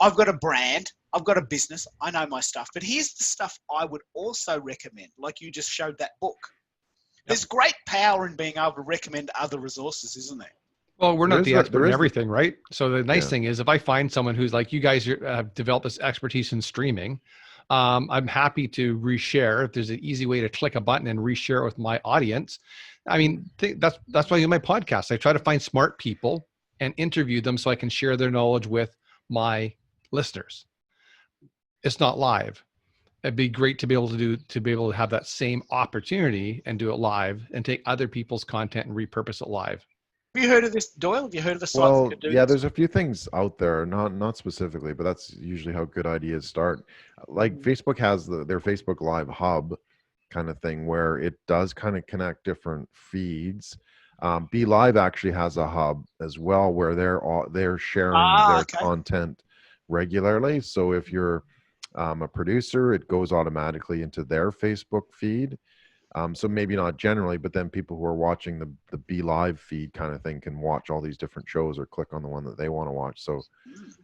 I've got a brand. I've got a business, I know my stuff, but here's the stuff I would also recommend, like you just showed that book. There's great power in being able to recommend other resources, isn't there? Well, we're There not is the that- expert there in is- everything, right? So the nice Yeah. thing is if I find someone who's like, you guys have developed this expertise in streaming, I'm happy to reshare. If there's an easy way to click a button and reshare it with my audience, I mean, that's why I do my podcast. I try to find smart people and interview them so I can share their knowledge with my listeners. It's not live. It'd be great to be able to have that same opportunity and do it live and take other people's content and repurpose it live. Have you heard of this, Doyle? Have you heard of a site Well, that could do yeah, this? there's a few things out there, not specifically, but that's usually how good ideas start. Like Facebook has their Facebook Live hub kind of thing where it does kind of connect different feeds. Be Live actually has a hub as well where they're sharing their okay. content regularly. So if you're a producer, it goes automatically into their Facebook feed. So maybe not generally, but then people who are watching the Be Live feed kind of thing can watch all these different shows or click on the one that they want to watch. So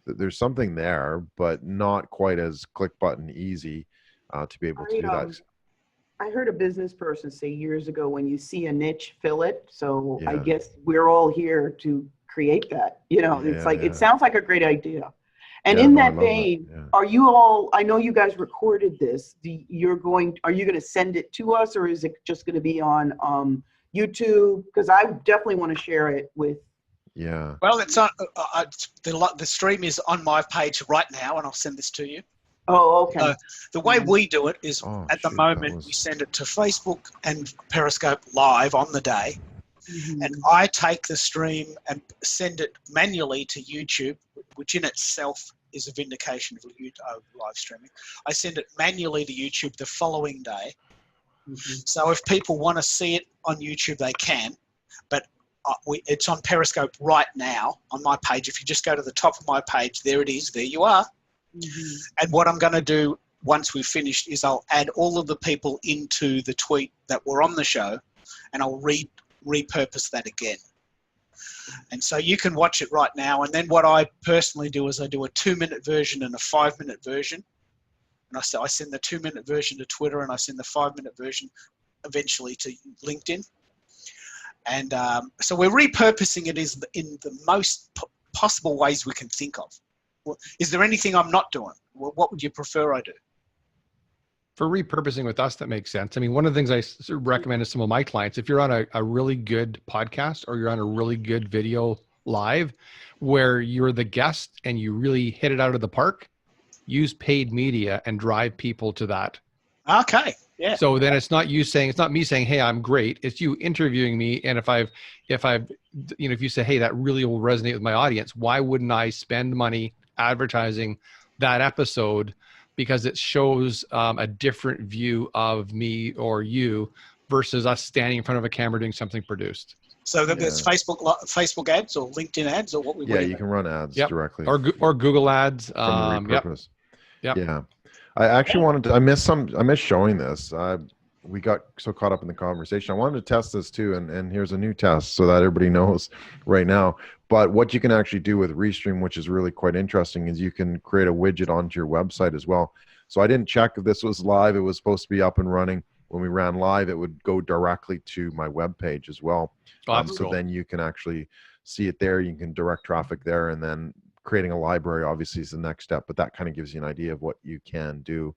there's something there, but not quite as click button easy to be able to do that. I heard a business person say years ago, when you see a niche, fill it. So I Yeah. guess we're all here to create that. It's like, Yeah. it sounds like a great idea. And Yeah, in no, I that love that, vein, yeah. are you all, I know you guys recorded this. Are you going to send it to us, or is it just going to be on YouTube? Because I definitely want to share it with. Yeah. Well, it's on the stream is on my page right now, and I'll send this to you. Oh, okay. The way we do it is Oh, at the shoot, that moment was- we send it to Facebook and Periscope live on the day, Mhm. and I take the stream and send it manually to YouTube, which in itself is a vindication of live streaming. I send it manually to YouTube the following day. Mhm. So if people want to see it on YouTube, they can, but it's on Periscope right now on my page. If you just go to the top of my page, there it is. There you are. Mhm. And what I'm going to do once we've finished is I'll add all of the people into the tweet that were on the show, and I'll repurpose that again. And so you can watch it right now. And then what I personally do is I do a 2-minute version and a 5-minute version. And I send the 2-minute version to Twitter, and I send the 5-minute version eventually to LinkedIn. And so we're repurposing it in the most possible ways we can think of. Is there anything I'm not doing? What would you prefer I do? For repurposing with us, that makes sense. I mean, one of the things I recommend to some of my clients, if you're on a really good podcast or you're on a really good video live where you're the guest and you really hit it out of the park, use paid media and drive people to that. Okay. Yeah. So then it's not me saying, hey, I'm great. It's you interviewing me. And if you say, hey, that really will resonate with my audience, why wouldn't I spend money advertising that episode? Because it shows a different view of me or you versus us standing in front of a camera doing something produced. So there's Facebook ads or LinkedIn ads or what we Yeah, you can run ads Yep. directly Or Google ads. from the Yep. repurpose. Yep. Yeah. I actually I missed showing this. We got so caught up in the conversation. I wanted to test this too, and here's a new test so that everybody knows right now. But what you can actually do with Restream, which is really quite interesting, is you can create a widget onto your website as well. So I didn't check if this was live. It was supposed to be up and running. When we ran live, it would go directly to my web page as well. Oh, that's So cool. then you can actually see it there. You can direct traffic there, and then creating a library obviously is the next step. But that kind of gives you an idea of what you can do.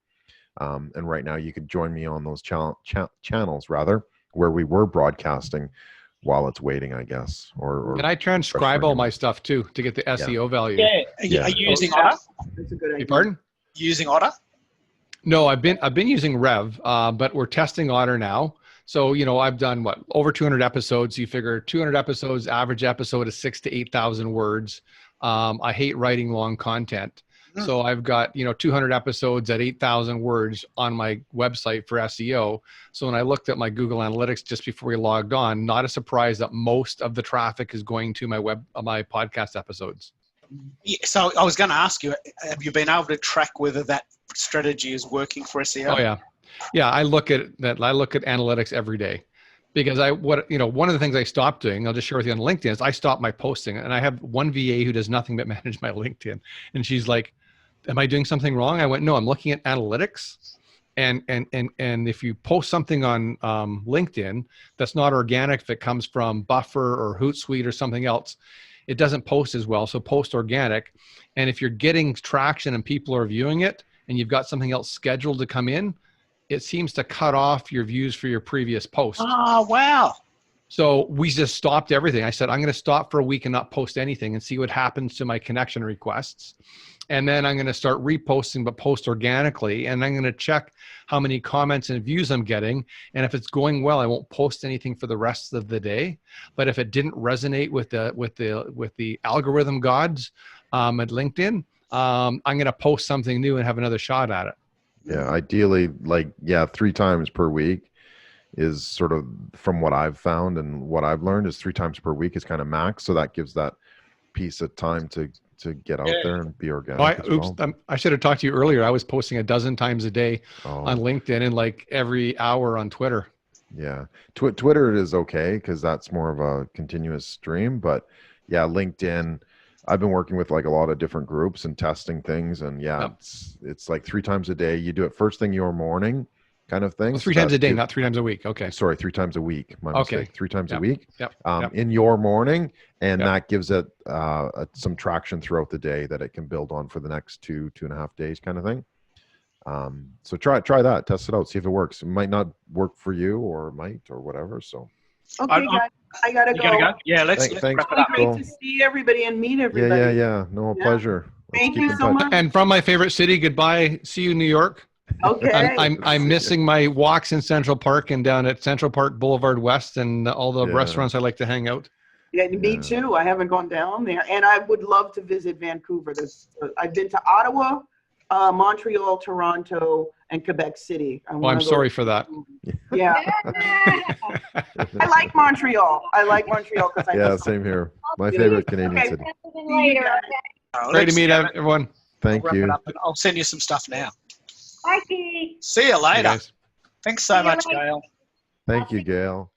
And right now, you could join me on those channels rather, where we were broadcasting while it's waiting, I guess. Or And I transcribe all my stuff too to get the SEO value. Yeah. Yeah. Are you using Oh, yeah. Otter? That's a good Hey, idea. pardon? Using Otter? No, I've been using Rev, but we're testing Otter now. So, I've done over 200 episodes. You figure 200 episodes, average episode is 6,000 to 8,000 words. I hate writing long content. So I've got, 200 episodes at 8,000 words on my website for SEO. So when I looked at my Google Analytics just before we logged on, not a surprise that most of the traffic is going to my my podcast episodes. Yeah, so I was going to ask you, have you been able to track whether that strategy is working for SEO? Oh yeah. Yeah. I look at analytics every day because one of the things I stopped doing, I'll just share with you on LinkedIn, is I stopped my posting, and I have one VA who does nothing but manage my LinkedIn. And she's like, am I doing something wrong? I went, no, I'm looking at analytics. And if you post something on LinkedIn that's not organic, if it comes from Buffer or Hootsuite or something else, it doesn't post as well. So post organic. And if you're getting traction and people are viewing it and you've got something else scheduled to come in, it seems to cut off your views for your previous post. Oh, wow. So we just stopped everything. I said, I'm going to stop for a week and not post anything and see what happens to my connection requests. And then I'm going to start reposting, but post organically. And I'm going to check how many comments and views I'm getting. And if it's going well, I won't post anything for the rest of the day. But if it didn't resonate with the algorithm gods at LinkedIn, I'm going to post something new and have another shot at it. Yeah, ideally, 3 times per week is sort of, from what I've found and what I've learned, is 3 times per week is kind of max. So that gives that piece of time to get out there and be organic. I should have talked to you earlier. I was posting 12 times a day Oh. on LinkedIn and like every hour on Twitter. Yeah, Twitter is okay because that's more of a continuous stream. But yeah, LinkedIn, I've been working with like a lot of different groups and testing things, and Yep. it's like 3 times a day. You do it first thing your morning, kind of thing. Well, So 3 times that a day, gives- not 3 times a week. Okay. Sorry, 3 times a week. My Okay. mistake. 3 times a Yep. week. Yep. In your morning, and Yep. that gives it some traction throughout the day that it can build on for the next 2.5 days, kind of thing. So try that, test it out, see if it works. It might not work for you, or it might, or whatever. So Okay, guys, I gotta You go. gotta go? Yeah, let's thanks. wrap it Really up. great Cool. to see everybody and meet everybody. Yeah. No, Yeah. pleasure. Let's Thank keep you in so touch. much. And from my favorite city, goodbye. See you in New York. Okay. I'm missing my walks in Central Park and down at Central Park Boulevard West and all the Yeah. restaurants I like to hang out. Yeah, me Yeah. too. I haven't gone down there, and I would love to visit Vancouver. I've been to Ottawa, Montreal, Toronto, and Quebec City. Well, I'm sorry for that. Yeah, I like Montreal. I like Montreal because I Yeah, know same here. My Okay. favorite Canadian Okay. city. Later. Great to meet everyone. Thank Wrap you. it up, and I'll send you some stuff now. Bye, Pete. See you Hey, later. guys. Thanks so See you much, later. Gail. Thank you, Gail.